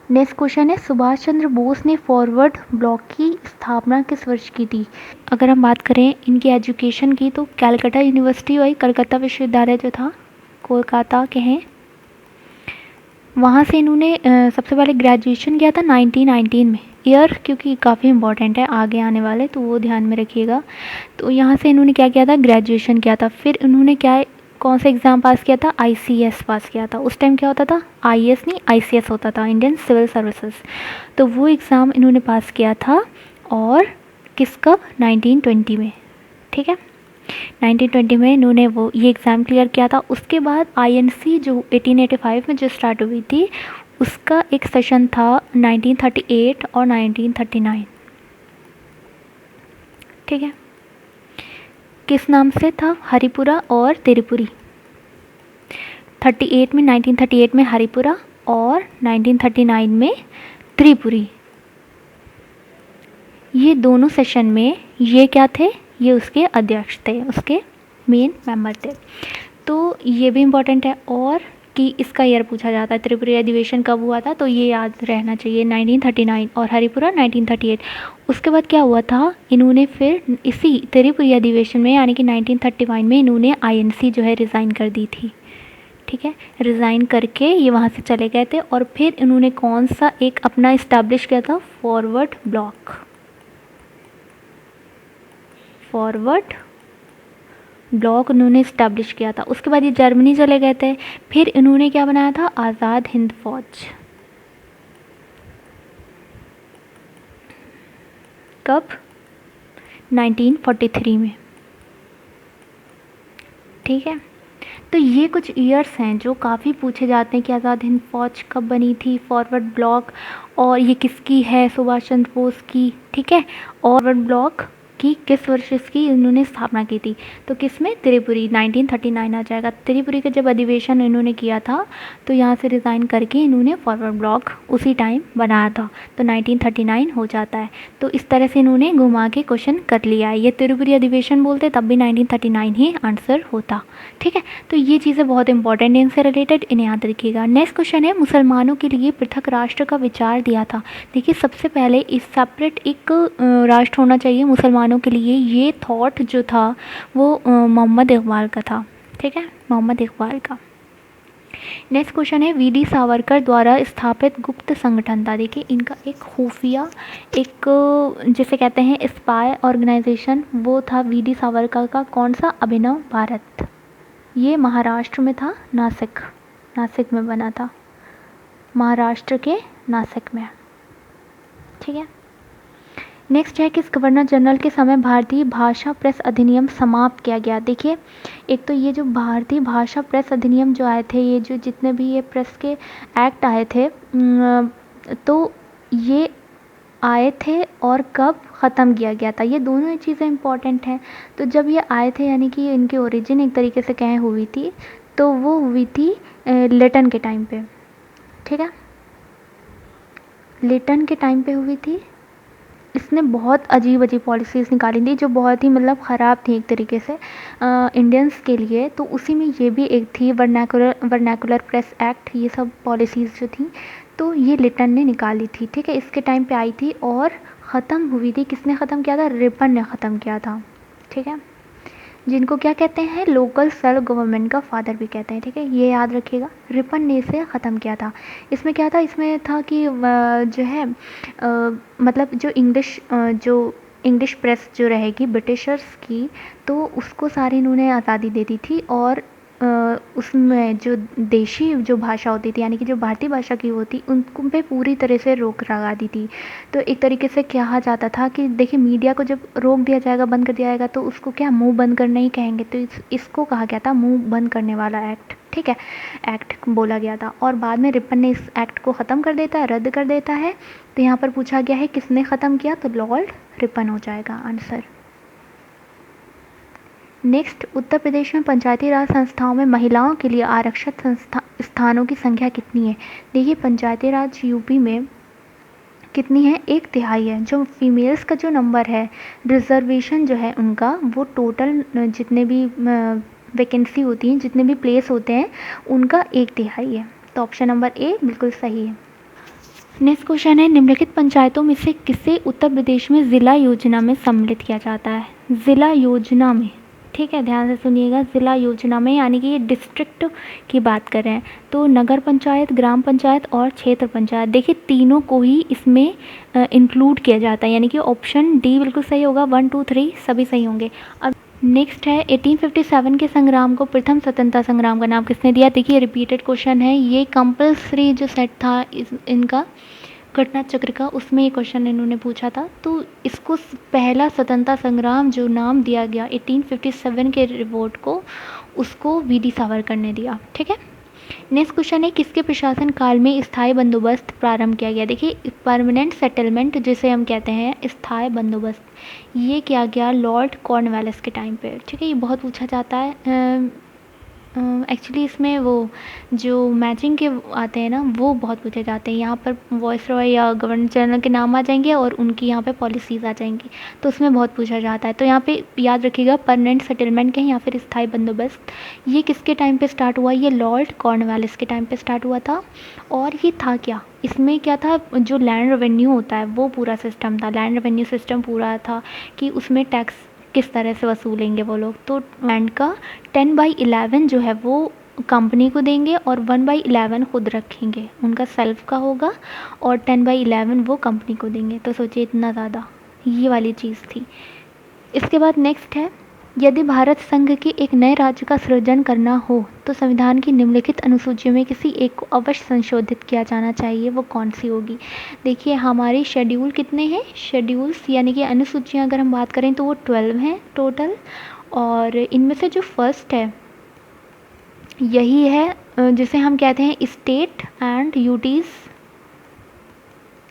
नेक्स्ट क्वेश्चन है, सुभाष चंद्र बोस ने फॉरवर्ड ब्लॉक की स्थापना किस वर्ष की थी। अगर हम बात करें इनकी एजुकेशन की तो कैलकाटा यूनिवर्सिटी, वही कलकत्ता विश्वविद्यालय जो था कोलकाता के हैं, वहाँ से इन्होंने सबसे पहले ग्रेजुएशन किया था 1919 में। ईयर क्योंकि काफ़ी इंपॉर्टेंट है आगे आने वाले, तो वो ध्यान में रखिएगा। तो यहाँ से इन्होंने क्या किया था, ग्रेजुएशन किया था। फिर इन्होंने कौन सा एग्ज़ाम पास किया था, ICS पास किया था। उस टाइम क्या होता था, IAS नहीं ICS होता था, इंडियन सिविल सर्विसेज। तो वो एग्ज़ाम इन्होंने पास किया था, और किस कब, 1920 में, ठीक है। 1920 में इन्होंने ये एग्ज़ाम क्लियर किया था। उसके बाद INC जो 1885 में जो स्टार्ट हुई थी उसका एक सेशन था 1938 और 1939, ठीक है। किस नाम से था, हरिपुरा और त्रिपुरी। 1938 में हरिपुरा और 1939 में त्रिपुरी। ये दोनों सेशन में ये क्या थे, ये उसके अध्यक्ष थे, उसके मेन मेंबर थे। तो ये भी इम्पोर्टेंट है। और कि इसका ईयर पूछा जाता है, त्रिपुरी अधिवेशन कब हुआ था, तो ये याद रहना चाहिए 1939 और हरिपुरा 1938। उसके बाद क्या हुआ था, इन्होंने फिर इसी त्रिपुरी अधिवेशन में यानी कि 1931 में इन्होंने INC जो है रिज़ाइन कर दी थी, ठीक है। रिज़ाइन करके ये वहाँ से चले गए थे। और फिर इन्होंने कौन सा एक अपना इस्टेब्लिश किया था, फॉरवर्ड ब्लॉक उन्होंने इस्टेब्लिश किया था। उसके बाद ये जर्मनी चले गए थे। फिर इन्होंने क्या बनाया था, आज़ाद हिंद फौज, कब, 1943 में, ठीक है। तो ये कुछ ईयर्स हैं जो काफ़ी पूछे जाते हैं कि आज़ाद हिंद फौज कब बनी थी, फॉरवर्ड ब्लॉक, और ये किसकी है, सुभाष चंद्र बोस की, ठीक है। और फॉरवर्ड ब्लॉक कि किस वर्ष इसकी इन्होंने स्थापना की थी, तो किस में, त्रिपुरी, 1939 आ जाएगा। त्रिपुरी का जब अधिवेशन इन्होंने किया था तो यहाँ से रिज़ाइन करके इन्होंने फॉरवर्ड ब्लॉक उसी टाइम बनाया था, तो 1939 हो जाता है। तो इस तरह से इन्होंने घुमा के क्वेश्चन कर लिया है। ये त्रिपुरी अधिवेशन बोलते तब भी 1939 ही आंसर होता, ठीक है। तो ये चीज़ें बहुत इंपॉर्टेंट हैं, इनसे रिलेटेड इन्हें याद रखिएगा। नेक्स्ट क्वेश्चन है, मुसलमानों के लिए पृथक राष्ट्र का विचार दिया था। देखिए सबसे पहले इस सेपरेट एक राष्ट्र होना चाहिए मुसलमानों के लिए, ये थॉट जो था वो मोहम्मद इकबाल का था, ठीक है, मोहम्मद इकबाल का। नेक्स्ट क्वेश्चन है, VD सावरकर द्वारा स्थापित गुप्त संगठन था। देखिए इनका एक खुफिया, एक जिसे कहते हैं स्पाई ऑर्गेनाइजेशन, वो था VD सावरकर का, कौन सा, अभिनव भारत। ये महाराष्ट्र में था, नासिक में बना था, महाराष्ट्र के नासिक में, ठीक है। नेक्स्ट है, किस गवर्नर जनरल के समय भारतीय भाषा प्रेस अधिनियम समाप्त किया गया। देखिए एक तो ये जो भारतीय भाषा प्रेस अधिनियम जो आए थे, ये जो जितने भी ये प्रेस के एक्ट आए थे, तो ये आए थे और कब ख़त्म किया गया था, ये दोनों ही चीज़ें इंपॉर्टेंट हैं। तो जब ये आए थे यानी कि इनकी ओरिजिन एक तरीके से कहें हुई थी, तो वो हुई थी लेटन के टाइम पे, ठीक है, लेटन के टाइम पे हुई थी। इसने बहुत अजीब पॉलिसीज़ निकाली थी जो बहुत ही मतलब ख़राब थी एक तरीके से इंडियंस के लिए। तो उसी में ये भी एक थी, वर्नाकुलर प्रेस एक्ट, ये सब पॉलिसीज़ जो थी तो ये लिटन ने निकाली थी, ठीक है, इसके टाइम पे आई थी और ख़त्म हुई थी, किसने ख़त्म किया था? रिपन ने ख़त्म किया था। ठीक है, जिनको क्या कहते हैं? लोकल सेल्फ गवर्नमेंट का फादर भी कहते हैं। ठीक है, ये याद रखिएगा, रिपन ने इसे ख़त्म किया था। इसमें क्या था? इसमें था कि जो है मतलब जो इंग्लिश प्रेस जो रहेगी ब्रिटिशर्स की, तो उसको सारी इन्होंने आज़ादी दे दी थी, और उसमें जो देशी जो भाषा होती थी, यानी कि जो भारतीय भाषा की होती, उन पे पूरी तरह से रोक लगा दी थी। तो एक तरीके से कहा जाता था कि देखिए, मीडिया को जब रोक दिया जाएगा, बंद कर दिया जाएगा, तो उसको क्या मुंह बंद करना ही कहेंगे। तो इसको कहा गया था मुंह बंद करने वाला एक्ट। ठीक है, एक्ट बोला गया था, और बाद में रिपन ने इस एक्ट को ख़त्म कर देता है, रद्द कर देता है। तो यहाँ पर पूछा गया है किसने ख़त्म किया, तो लॉर्ड रिपन हो जाएगा आंसर। नेक्स्ट, उत्तर प्रदेश में पंचायती राज संस्थाओं में महिलाओं के लिए आरक्षित स्थानों की संख्या कितनी है? देखिए, पंचायती राज यूपी में कितनी है? 1/3 है। जो फीमेल्स का जो नंबर है, रिजर्वेशन जो है उनका, वो टोटल जितने भी वैकेंसी होती हैं, जितने भी प्लेस होते हैं, उनका 1/3 है। तो ऑप्शन नंबर ए बिल्कुल सही है। नेक्स्ट क्वेश्चन है, निम्नलिखित पंचायतों में से किसे उत्तर प्रदेश में ज़िला योजना में सम्मिलित किया जाता है? ज़िला योजना में, ठीक है, ध्यान से सुनिएगा, ज़िला योजना में, यानी कि ये डिस्ट्रिक्ट की बात कर रहे हैं। तो नगर पंचायत, ग्राम पंचायत और क्षेत्र पंचायत, देखिए तीनों को ही इसमें इंक्लूड किया जाता है, यानी कि ऑप्शन डी बिल्कुल सही होगा। 1, 2, 3 सभी सही होंगे। अब नेक्स्ट है, 1857 के संग्राम को प्रथम स्वतंत्रता संग्राम का नाम किसने दिया? देखिए, रिपीटेड क्वेश्चन है, ये कंपल्सरी जो सेट था इनका घटना चक्र का, उसमें ये क्वेश्चन इन्होंने पूछा था। तो इसको पहला स्वतंत्रता संग्राम जो नाम दिया गया 1857 के रिवोल्ट को, उसको वीडी सावरकर ने दिया। ठीक है, नेक्स्ट क्वेश्चन है, किसके प्रशासन काल में स्थायी बंदोबस्त प्रारंभ किया गया? देखिए, परमानेंट सेटलमेंट जिसे हम कहते हैं, स्थायी बंदोबस्त, ये किया गया लॉर्ड कॉर्नवालिस के टाइम पे। ठीक है, ये बहुत पूछा जाता है। एक्चुअली इसमें वो जो मैचिंग के आते हैं ना, वो बहुत पूछे जाते हैं। यहाँ पर वॉइस रॉय या गवर्नर जनरल के नाम आ जाएंगे, और उनकी यहाँ पे पॉलिसीज़ आ जाएंगी, तो उसमें बहुत पूछा जाता है। तो यहाँ पे याद रखिएगा, परमानेंट सेटलमेंट के या फिर स्थायी बंदोबस्त, ये किसके टाइम पे स्टार्ट हुआ? ये लॉर्ड कॉर्नवालिस के टाइम पे स्टार्ट हुआ था। और ये था क्या, इसमें क्या था, जो लैंड रेवेन्यू होता है वो पूरा सिस्टम था, लैंड रेवेन्यू सिस्टम पूरा था कि उसमें टैक्स किस तरह से वसूलेंगे वो लोग। तो लैंड का 10/11 जो है वो कंपनी को देंगे, और 1/11 खुद रखेंगे, उनका सेल्फ का होगा, और 10/11 वो कंपनी को देंगे। तो सोचिए, इतना ज़्यादा, ये वाली चीज़ थी। इसके बाद नेक्स्ट है, यदि भारत संघ के एक नए राज्य का सृजन करना हो तो संविधान की निम्नलिखित अनुसूचियों में किसी एक को अवश्य संशोधित किया जाना चाहिए, वो कौन सी होगी? देखिए, हमारी शेड्यूल कितने हैं? शेड्यूल्स यानी कि अनुसूचियाँ अगर हम बात करें तो वो 12 हैं टोटल, और इनमें से जो फर्स्ट है यही है जिसे हम कहते हैं स्टेट एंड यूटीज़,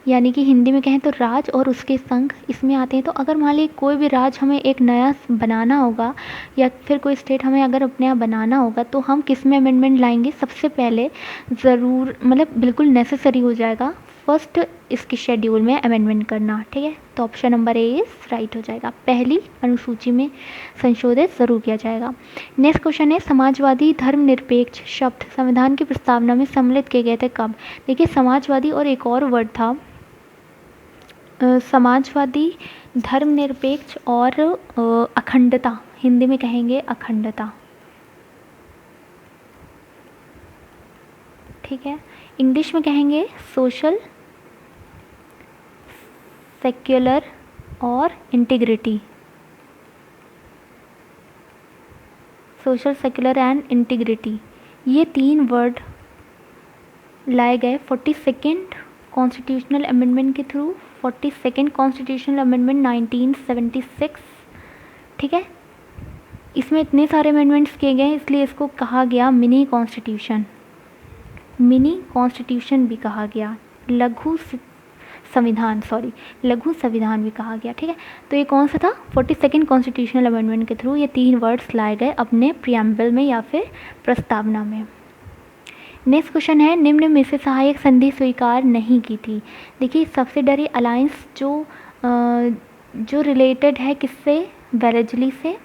यानी कि हिंदी में कहें तो राज और उसके संघ इसमें आते हैं। तो अगर मान लीजिए कोई भी राज हमें एक नया बनाना होगा, या फिर कोई स्टेट हमें अगर अपने यहाँ बनाना होगा, तो हम किस में अमेंडमेंट लाएंगे? सबसे पहले ज़रूर, मतलब बिल्कुल नेसेसरी हो जाएगा फर्स्ट इसकी शेड्यूल में अमेंडमेंट करना। ठीक है, तो option number A is right हो जाएगा, पहली अनुसूची में संशोधित ज़रूर किया जाएगा। नेक्स्ट क्वेश्चन है, समाजवादी धर्मनिरपेक्ष शब्द संविधान की प्रस्तावना में सम्मिलित किए गए थे कब? देखिए, समाजवादी और एक और वर्ड था, समाजवादी, धर्मनिरपेक्ष और अखंडता, हिंदी में कहेंगे अखंडता। ठीक है, इंग्लिश में कहेंगे सोशल, सेक्युलर और integrity, social, secular and integrity, ये 3 वर्ड लाए गए 42nd कॉन्स्टिट्यूशनल अमेंडमेंट के थ्रू, 42nd कॉन्स्टिट्यूशनल अमेंडमेंट 1976। ठीक है, इसमें इतने सारे अमेंडमेंट्स किए गए, इसलिए इसको कहा गया मिनी कॉन्स्टिट्यूशन, मिनी कॉन्स्टिट्यूशन भी कहा गया, लघु संविधान भी कहा गया। ठीक है, तो ये कौन सा था? 42nd कॉन्स्टिट्यूशनल अमेंडमेंट के थ्रू ये 3 वर्ड्स लाए गए अपने प्रियम्बल में या फिर प्रस्तावना में। नेक्स्ट क्वेश्चन है, निम्न में से सहायक संधि स्वीकार नहीं की थी? देखिए, सब्सिडरी अलायंस जो रिलेटेड है किससे? वेलेजली से।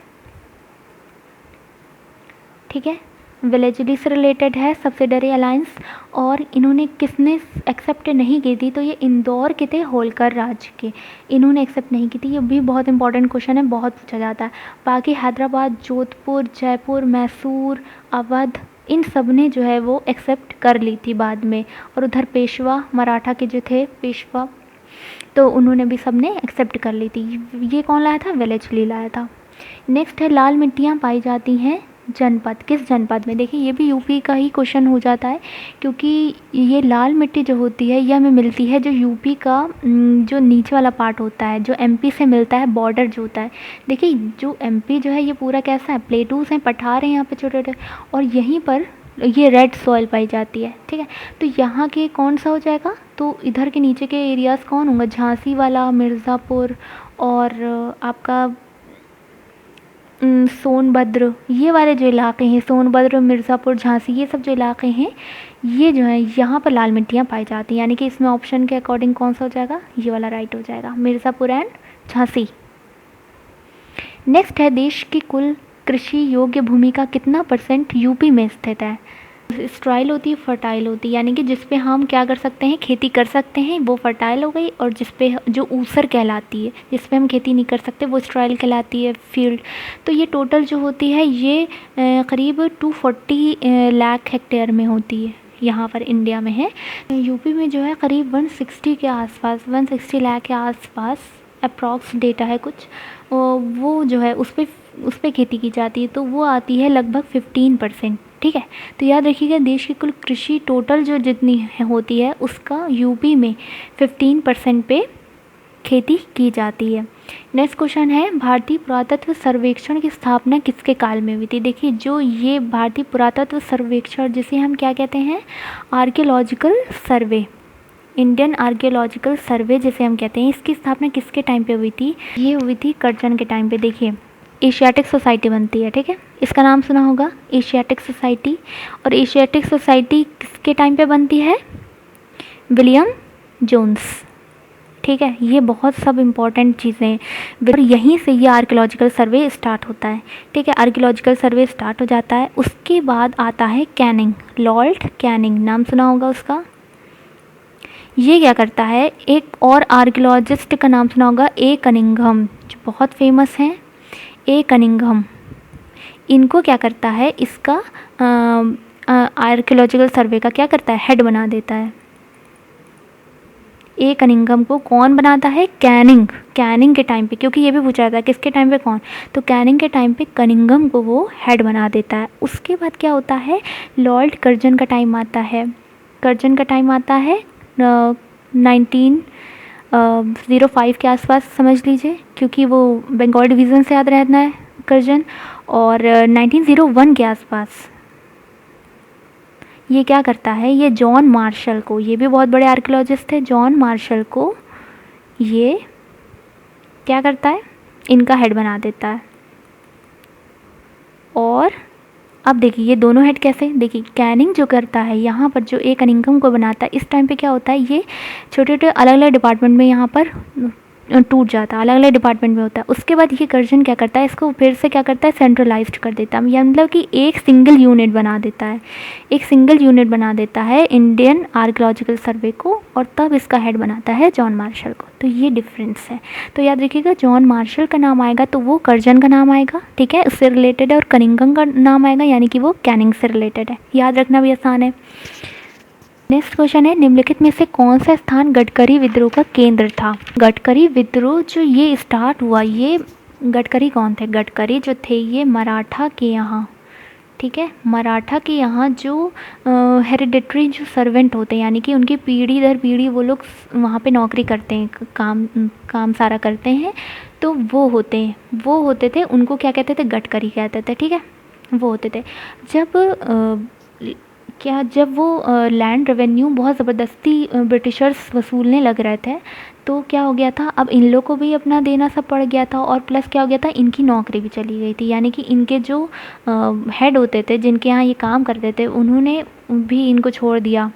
ठीक है, विलेजली से रिलेटेड है सब्सिडरी अलायंस। और इन्होंने किसने एक्सेप्ट नहीं की थी, तो ये इंदौर के थे, होलकर राज्य के, इन्होंने एक्सेप्ट नहीं की थी। ये भी बहुत इंपॉर्टेंट क्वेश्चन है, बहुत पूछा जाता है। बाकी हैदराबाद, जोधपुर, जयपुर, मैसूर, अवध, इन सब ने जो है वो एक्सेप्ट कर ली थी बाद में। और उधर पेशवा, मराठा के जो थे पेशवा, तो उन्होंने भी सब ने एक्सेप्ट कर ली थी। ये कौन लाया था, वेलेस्ली लाया था। नेक्स्ट है लाल मिट्टियाँ पाई जाती हैं जनपद, किस जनपद में। देखिए ये भी यूपी का ही क्वेश्चन हो जाता है, क्योंकि ये लाल मिट्टी जो होती है यह हमें मिलती है जो यूपी का जो नीचे वाला पार्ट होता है, जो एमपी से मिलता है, बॉर्डर जो होता है। देखिए जो एमपी जो है ये पूरा कैसा है, प्लेटूज हैं, पठार हैं यहाँ पे छोटे छोटे, और यहीं पर ये रेड सॉइल पाई जाती है। ठीक है, तो यहाँ के कौन सा हो जाएगा, तो इधर के नीचे के एरियाज़ कौन होंगे, झांसी वाला, मिर्ज़ापुर और आपका सोनभद्र, ये वाले जो इलाके हैं, सोनभद्र, मिर्ज़ापुर, झांसी, ये सब जो इलाके हैं, ये जो है यहाँ पर लाल मिट्टियाँ पाई जाती हैं। यानी कि इसमें ऑप्शन के अकॉर्डिंग कौन सा हो जाएगा, ये वाला राइट हो जाएगा, मिर्ज़ापुर एंड झांसी। नेक्स्ट है देश की कुल कृषि योग्य भूमि का कितना % यूपी में स्थित है। स्ट्राइल होती है, फर्टाइल होती है, यानी कि जिस पे हम क्या कर सकते हैं, खेती कर सकते हैं, वो फर्टाइल हो गई। और जिस पे जो ऊसर कहलाती है, जिस पे हम खेती नहीं कर सकते, वो स्ट्राइल कहलाती है, फील्ड। तो ये टोटल जो होती है ये करीब 240 लाख हेक्टेयर में होती है, यहाँ पर इंडिया में है। यूपी में जो है करीब 160 के आसपास, 160 लाख के आसपास अप्रॉक्स डेटा है कुछ, वो जो है उस पर खेती की जाती है, तो वो आती है लगभग 15%। ठीक है, तो याद रखिएगा देश की कुल कृषि टोटल जो जितनी होती है उसका यूपी में 15% पे खेती की जाती है। नेक्स्ट क्वेश्चन है भारतीय पुरातत्व सर्वेक्षण की स्थापना किसके काल में हुई थी। देखिए जो ये भारतीय पुरातत्व सर्वेक्षण, जिसे हम क्या कहते हैं, आर्कियोलॉजिकल सर्वे, इंडियन आर्कियोलॉजिकल सर्वे जिसे हम कहते हैं, इसकी स्थापना किसके टाइम पे हुई थी, ये हुई थी कर्जन के टाइम पे। देखिए एशियाटिक सोसाइटी बनती है, ठीक है, इसका नाम सुना होगा एशियाटिक सोसाइटी। और एशियाटिक सोसाइटी किसके टाइम पे बनती है, विलियम जोन्स। ठीक है, ये बहुत सब इम्पॉर्टेंट चीज़ें हैं, और यहीं से ये आर्कियोलॉजिकल सर्वे स्टार्ट होता है। ठीक है, आर्कियोलॉजिकल सर्वे स्टार्ट हो जाता है, उसके बाद आता है कैनिंग, लॉर्ड कैनिंग, नाम सुना होगा उसका। ये क्या करता है, एक और आर्कियोलॉजिस्ट का नाम सुना होगा, ए कनिंघम, जो बहुत फेमस हैं, ए कनिंघम। इनको क्या करता है, इसका आर्कियोलॉजिकल सर्वे का क्या करता है, हेड बना देता है। ए कनिंघम को कौन बनाता है, कैनिंग, कैनिंग के टाइम पे, क्योंकि ये भी पूछा जाता है किसके टाइम पे कौन, तो कैनिंग के टाइम पे कनिंघम को वो हेड बना देता है। उसके बाद क्या होता है, लॉर्ड कर्जन का टाइम आता है, कर्जन का टाइम आता है 1905 के आसपास समझ लीजिए, क्योंकि वो बंगाल डिवीज़न से याद रहना है कर्जन। और 1901 के आसपास ये क्या करता है, ये जॉन मार्शल को, ये भी बहुत बड़े आर्कियोलॉजिस्ट थे, जॉन मार्शल को ये क्या करता है, इनका हेड बना देता है। और अब देखिए ये दोनों हेड कैसे, देखिए कैनिंग जो करता है यहाँ पर, जो ए कनिंघम को बनाता है, इस टाइम पे क्या होता है, ये छोटे छोटे अलग अलग डिपार्टमेंट में यहाँ पर टूट जाता है, अलग अलग डिपार्टमेंट में होता है। उसके बाद ये कर्जन क्या करता है, इसको फिर से क्या करता है, सेंट्रलाइज्ड कर देता है, यानी मतलब कि एक सिंगल यूनिट बना देता है, एक सिंगल यूनिट बना देता है इंडियन आर्कियोलॉजिकल सर्वे को, और तब इसका हेड बनाता है जॉन मार्शल को। तो ये डिफरेंस है, तो याद रखिएगा जॉन मार्शल का नाम आएगा तो वो कर्जन का नाम आएगा, ठीक है, उससे रिलेटेड है, और कनिंघम का नाम आएगा यानी कि वो कैनिंग से रिलेटेड है, याद रखना भी आसान है। नेक्स्ट क्वेश्चन है निम्नलिखित में से कौन सा स्थान गडकरी विद्रोह का केंद्र था। गडकरी विद्रोह जो ये स्टार्ट हुआ, ये गडकरी कौन थे, गडकरी जो थे ये मराठा के यहाँ, ठीक है, मराठा के यहाँ जो हेरिडिटरी जो सर्वेंट होते हैं, यानी कि उनकी पीढ़ी दर पीढ़ी वो लोग वहाँ पे नौकरी करते हैं, काम सारा करते हैं, तो वो होते थे, उनको क्या कहते थे, गडकरी कहते थे। ठीक है, वो होते थे। जब वो लैंड रेवेन्यू बहुत ज़बरदस्ती ब्रिटिशर्स वसूलने लग रहे थे, तो क्या हो गया था, अब इन लोग को भी अपना देना सब पड़ गया था, और प्लस क्या हो गया था, इनकी नौकरी भी चली गई थी, यानी कि इनके जो हेड होते थे, जिनके यहाँ ये काम करते थे, उन्होंने भी इनको छोड़ दिया,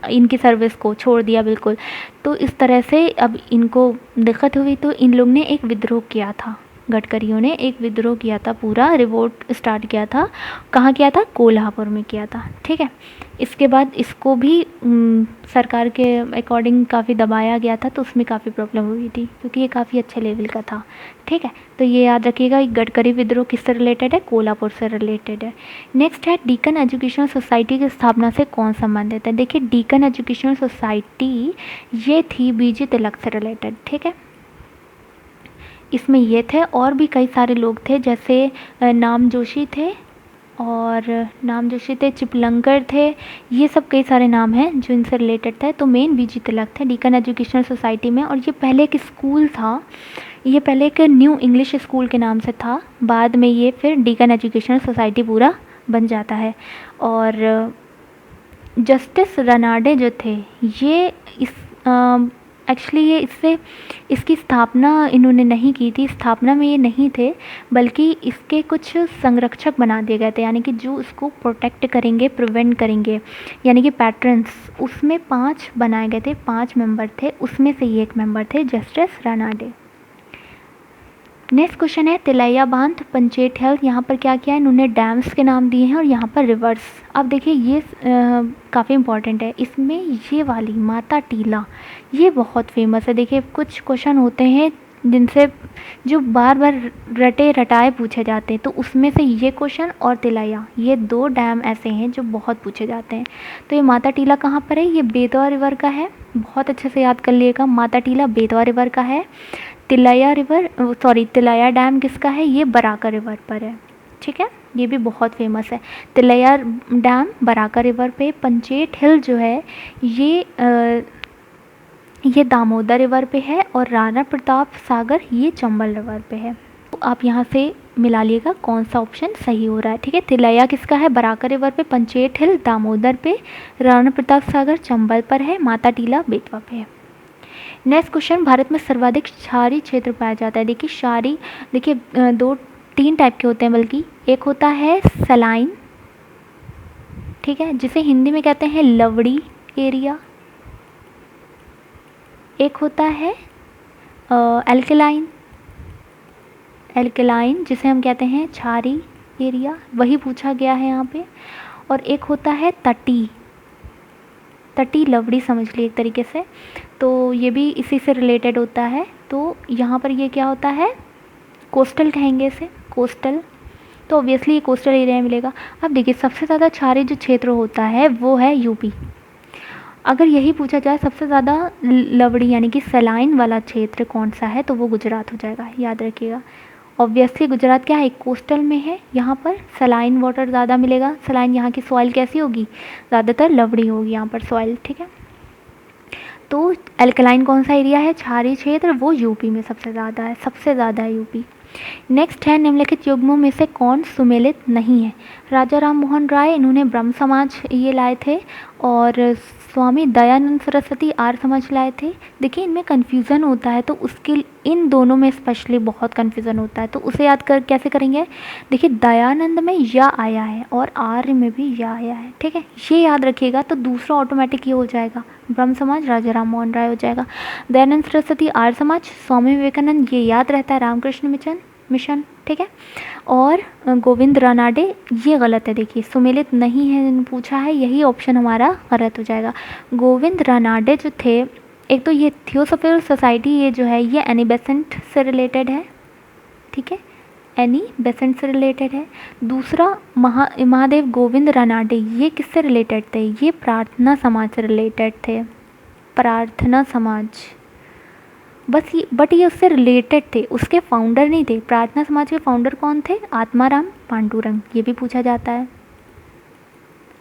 इनकी सर्विस को छोड़ दिया बिल्कुल। तो इस तरह से अब इनको दिक्कत हुई, तो इन लोग ने एक विद्रोह किया था, गडकरियों ने एक विद्रोह किया था, पूरा रिवोल्ट स्टार्ट किया था। कहाँ किया था? कोल्हापुर में किया था। ठीक है, इसके बाद इसको भी सरकार के अकॉर्डिंग काफ़ी दबाया गया था, तो उसमें काफ़ी प्रॉब्लम हुई थी क्योंकि ये काफ़ी अच्छे लेवल का था। ठीक है, तो ये याद रखिएगा, गडकरी विद्रोह किससे रिलेटेड है? कोल्हापुर से रिलेटेड है। नेक्स्ट है डेक्कन एजुकेशनल सोसाइटी की स्थापना से कौन संबंधित है? देखिए, डेक्कन एजुकेशनल सोसाइटी ये थी बीजी तिलक से रिलेटेड। ठीक है, इसमें ये थे, और भी कई सारे लोग थे, जैसे नाम जोशी थे, चिपलंकर थे, ये सब कई सारे नाम हैं जो इनसे रिलेटेड थे। तो मेन बीजी तिलक थे डेक्कन एजुकेशनल सोसाइटी में, और ये पहले एक स्कूल था, ये पहले एक न्यू इंग्लिश स्कूल के नाम से था, बाद में ये फिर डेक्कन एजुकेशनल सोसाइटी पूरा बन जाता है। और जस्टिस रनाडे जो थे, ये इस एक्चुअली ये इसकी स्थापना इन्होंने नहीं की थी, स्थापना में ये नहीं थे, बल्कि इसके कुछ संरक्षक बना दिए गए थे, यानी कि जो इसको प्रोटेक्ट करेंगे, प्रिवेंट करेंगे, यानी कि पैट्रन्स, उसमें 5 बनाए गए थे, 5 मेंबर थे, उसमें से ये एक मेंबर थे जस्टिस रनाडे। नेक्स्ट क्वेश्चन है तिलैया बांध, पंचेट हिल, यहाँ पर क्या किया है? इन्होंने डैम्स के नाम दिए हैं और यहाँ पर रिवर्स। अब देखिए, ये काफ़ी इंपॉर्टेंट है, इसमें ये वाली माता टीला ये बहुत फेमस है। देखिए, कुछ क्वेश्चन होते हैं जिनसे जो बार बार रटे रटाए पूछे जाते हैं, तो उसमें से ये क्वेश्चन और तिलैया, ये 2 डैम ऐसे हैं जो बहुत पूछे जाते हैं। तो ये माता टीला कहाँ पर है? ये बेतवा रिवर का है, बहुत अच्छे से याद कर लिएगा, माता टीला बेतवा रिवर का है। तिलैया डैम किसका है? ये बराका रिवर पर है। ठीक है, ये भी बहुत फेमस है, तिलैया डैम बराका रिवर पे। पंचेट हिल जो है ये दामोदर रिवर पे है, और राणा प्रताप सागर ये चंबल रिवर पे है। तो आप यहाँ से मिला लिएगा कौन सा ऑप्शन सही हो रहा है। ठीक है, तिलैया किसका है? बराका रिवर पे, पंचेट हिल दामोदर पे, राणा प्रताप सागर चंबल पर है, माता टीला बेतवा पे है। नेक्स्ट क्वेश्चन, भारत में सर्वाधिक क्षारी क्षेत्र पाया जाता है। देखिए, क्षारी, देखिए 3 टाइप के होते हैं, बल्कि एक होता है सलाइन, ठीक है, जिसे हिंदी में कहते हैं लवड़ी एरिया, एक होता है एल्कलाइन जिसे हम कहते हैं क्षारी एरिया, वही पूछा गया है यहाँ पे, और एक होता है तटी लवड़ी, समझ ली एक तरीके से, तो ये भी इसी से रिलेटेड होता है। तो यहाँ पर ये क्या होता है? कोस्टल कहेंगे इसे, कोस्टल, तो ऑब्वियसली ये कोस्टल एरिया मिलेगा। अब देखिए, सबसे ज़्यादा क्षारी जो क्षेत्र होता है वो है यूपी। अगर यही पूछा जाए सबसे ज़्यादा लवड़ी यानी कि सलाइन वाला क्षेत्र कौन सा है, तो वो गुजरात हो जाएगा, याद रखिएगा। ऑब्वियसली गुजरात क्या है? कोस्टल में है, यहाँ पर सलाइन वाटर ज़्यादा मिलेगा। सलाइन यहाँ की सॉइल कैसी होगी? ज़्यादातर लवड़ी होगी यहाँ पर सॉइल। ठीक है, तो एल्कलाइन कौन सा एरिया है? क्षारीय क्षेत्र, वो यूपी में सबसे ज़्यादा है, यूपी। नेक्स्ट है, निम्नलिखित युग्मों में से कौन सुमेलित नहीं है? राजा राम मोहन राय, इन्होंने ब्रह्म समाज ये लाए थे, और स्वामी दयानंद सरस्वती आर्य समाज लाए थे। देखिए, इनमें कन्फ्यूज़न होता है, तो उसके इन दोनों में स्पेशली बहुत कन्फ्यूज़न होता है, तो उसे याद कैसे करेंगे? देखिए, दयानंद में या आया है और आर्य में भी या आया है। ठीक है, ये याद रखिएगा, तो दूसरा ऑटोमेटिक ये हो जाएगा, ब्रह्म समाज राजा राम मोहन राय हो जाएगा। दयानंद सरस्वती आर्य समाज, स्वामी विवेकानंद ये याद रहता है, रामकृष्ण मिशन। ठीक है, और गोविंद रानाडे ये गलत है। देखिए, सुमेलित नहीं है पूछा है, यही ऑप्शन हमारा गलत हो जाएगा। गोविंद रानाडे जो थे, एक तो ये थियोसॉफिकल सोसाइटी ये जो है ये एनी बेसेंट से रिलेटेड है। ठीक है, एनी बेसेंट से रिलेटेड है। दूसरा महादेव गोविंद रानाडे ये किससे रिलेटेड थे? ये प्रार्थना समाज से रिलेटेड थे, प्रार्थना समाज, बस ये, बट ये उससे रिलेटेड थे, उसके फाउंडर नहीं थे। प्रार्थना समाज के फाउंडर कौन थे? आत्माराम पांडुरंग, ये भी पूछा जाता है,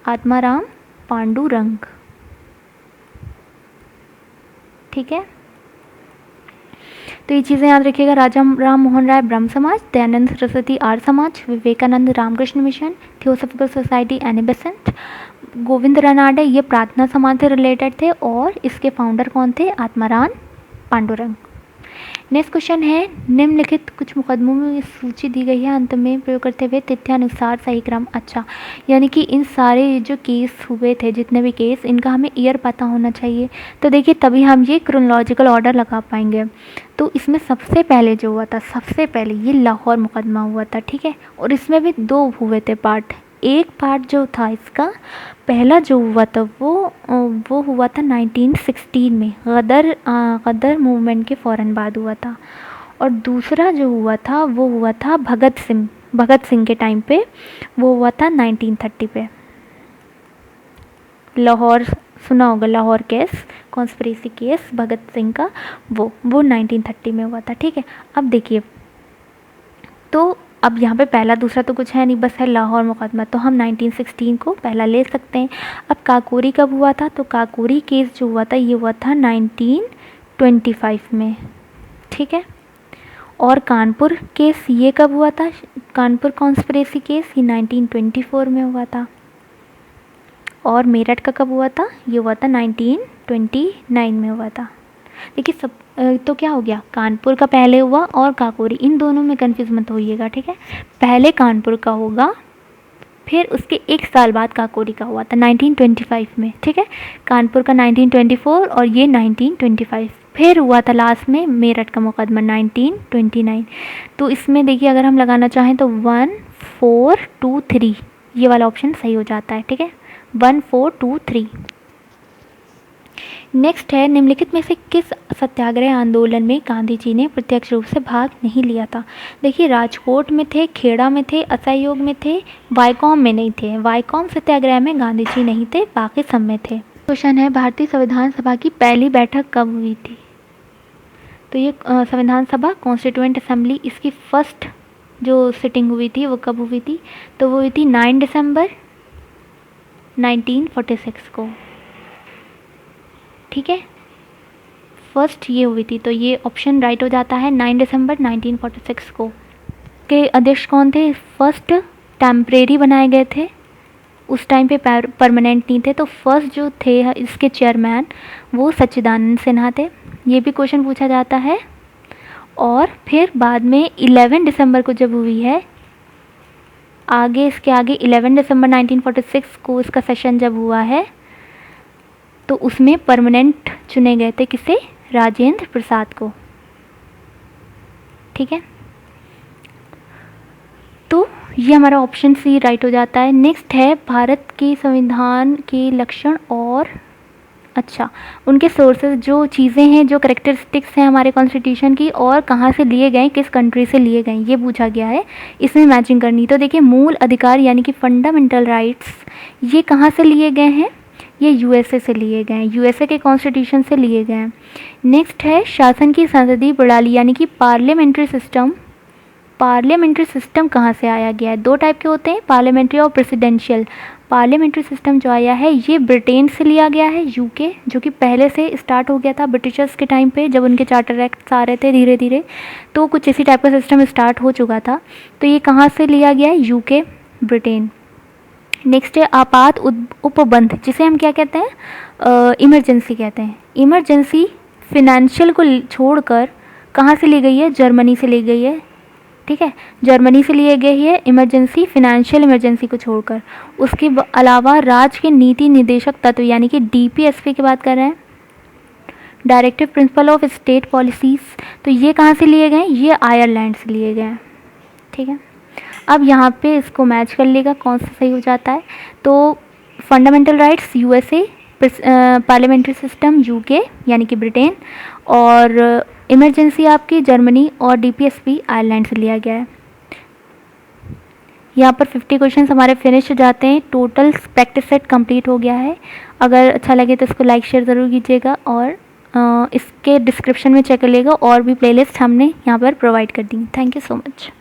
आत्माराम पांडुरंग। ठीक है, तो ये चीज़ें याद रखिएगा। राजा राम मोहन राय ब्रह्म समाज, Dayanand Saraswati Arya Samaj, Vivekananda Ramakrishna mission, theosophical society Annie Besant, Govind Ranade ये प्रार्थना समाज से रिलेटेड थे, और इसके फाउंडर कौन थे? आत्माराम पांडुरंग। नेक्स्ट क्वेश्चन है, निम्नलिखित कुछ मुकदमों में सूची दी गई है, अंत में प्रयोग करते हुए तथ्यानुसार सही क्रम। अच्छा, यानी कि इन सारे जो केस हुए थे, जितने भी केस, इनका हमें ईयर पता होना चाहिए। तो देखिए तभी हम ये क्रोनोलॉजिकल ऑर्डर लगा पाएंगे। तो इसमें सबसे पहले जो हुआ था, सबसे पहले ये लाहौर मुकदमा हुआ था, ठीक है। और इसमें भी 2 हुए थे पार्ट। एक पार्ट जो था इसका पहला जो हुआ था वो हुआ था 1916 में, गदर मूवमेंट के फ़ौरन बाद हुआ था। और दूसरा जो हुआ था वो हुआ था भगत सिंह के टाइम पे, वो हुआ था 1930 पे। लाहौर सुना होगा, Lahore case, conspiracy case Bhagat Singh का, वो 1930 में हुआ था, ठीक है। अब देखिए, तो अब यहाँ पे पहला दूसरा तो कुछ है नहीं, बस है लाहौर मुकदमा, तो हम 1916 को पहला ले सकते हैं। अब काकोरी कब हुआ था, तो काकोरी केस जो हुआ था ये हुआ था 1925 में, ठीक है। और कानपुर केस ये कब हुआ था, कानपुर कॉन्स्पिरेसी केस ये 1924 में हुआ था। और मेरठ का कब हुआ था, ये हुआ था 1929 में हुआ था। देखिए सब तो क्या हो गया, कानपुर का पहले हुआ और काकोरी, इन दोनों में कंफ्यूज मत होइएगा, ठीक है। पहले कानपुर का होगा, फिर उसके 1 साल बाद काकोरी का हुआ था 1925 में, ठीक है। कानपुर का 1924 और ये 1925, फिर हुआ था लास्ट में मेरठ का मुकदमा 1929। तो इसमें देखिए अगर हम लगाना चाहें तो 1 4 2 3 ये वाला ऑप्शन सही हो जाता है, ठीक है, 1 4 2 3। नेक्स्ट है, निम्नलिखित में से किस सत्याग्रह आंदोलन में गांधी जी ने प्रत्यक्ष रूप से भाग नहीं लिया था। देखिए राजकोट में थे, खेड़ा में थे, असहयोग में थे, वायकॉम में नहीं थे। वायकॉम सत्याग्रह में गांधी जी नहीं थे, बाकी सब में थे। क्वेश्चन है, भारतीय संविधान सभा की पहली बैठक कब हुई थी। तो ये संविधान सभा कॉन्स्टिट्यूएंट असेंबली, इसकी फर्स्ट जो सिटिंग हुई थी वो कब हुई थी, तो वो हुई थी 9 दिसंबर 1946 को, ठीक है। फर्स्ट ये हुई थी, तो ये ऑप्शन राइट हो जाता है 9 दिसंबर 1946 को। के अध्यक्ष कौन थे, फर्स्ट टेम्परेरी बनाए गए थे, उस टाइम पे परमानेंट नहीं थे। तो फर्स्ट जो थे इसके चेयरमैन वो सच्चिदानंद सिन्हा थे, ये भी क्वेश्चन पूछा जाता है। और फिर बाद में 11 दिसंबर को जब हुई है, आगे इसके आगे 11 दिसंबर 1946 को इसका सेशन जब हुआ है, तो उसमें परमानेंट चुने गए थे किसे, राजेंद्र प्रसाद को, ठीक है। तो ये हमारा ऑप्शन सी राइट हो जाता है। नेक्स्ट है, भारत के संविधान के लक्षण और अच्छा उनके सोर्सेज, जो चीज़ें हैं, जो करेक्टरिस्टिक्स हैं हमारे कॉन्स्टिट्यूशन की, और कहाँ से लिए गए, किस कंट्री से लिए गए, ये पूछा गया है, इसमें मैचिंग करनी। तो देखिए मूल अधिकार यानी कि फंडामेंटल राइट्स, ये कहाँ से लिए गए हैं, ये यूएसए से लिए गए हैं, यूएसए के कॉन्स्टिट्यूशन से लिए गए हैं। नेक्स्ट है, शासन की संसदीय प्रणाली यानी कि पार्लियामेंट्री सिस्टम, पार्लियामेंट्री सिस्टम कहाँ से आया गया है। 2 टाइप के होते हैं, पार्लियामेंट्री और प्रेसिडेंशियल। पार्लियामेंट्री सिस्टम जो आया है ये ब्रिटेन से लिया गया है, यूके, जो कि पहले से स्टार्ट हो गया था ब्रिटिशर्स के टाइम पे, जब उनके चार्टर एक्ट्स आ रहे थे धीरे धीरे, तो कुछ इसी टाइप का सिस्टम स्टार्ट हो चुका था। तो ये कहाँ से लिया गया है, यूके, ब्रिटेन। नेक्स्ट है, आपात उपबंध, जिसे हम क्या कहते हैं, इमरजेंसी कहते हैं। इमरजेंसी फिनेंशियल को छोड़कर कहाँ से ली गई है, जर्मनी से ली गई है, ठीक है, जर्मनी से लिए गई है इमरजेंसी, फिनेंशियल इमरजेंसी को छोड़कर। उसके अलावा राज्य के नीति निर्देशक तत्व यानी कि डीपीएसपी की बात कर रहे हैं, directive principle of state policies, तो ये कहाँ से लिए गए, ये आयरलैंड से लिए गए हैं, ठीक है। अब यहाँ पे इसको मैच कर लेगा कौन सा सही हो जाता है। तो fundamental rights USA, parliamentary system UK यानी कि ब्रिटेन, और इमरजेंसी आपकी जर्मनी, और डीपीएसपी आयरलैंड से लिया गया है। यहाँ पर 50 क्वेश्चन हमारे फिनिश हो जाते हैं। टोटल प्रैक्टिस सेट कंप्लीट हो गया है। अगर अच्छा लगे तो इसको लाइक शेयर ज़रूर कीजिएगा, और इसके डिस्क्रिप्शन में चेक कर लीजिएगा, और भी प्लेलिस्ट हमने यहाँ पर प्रोवाइड कर दी। Thank you so much.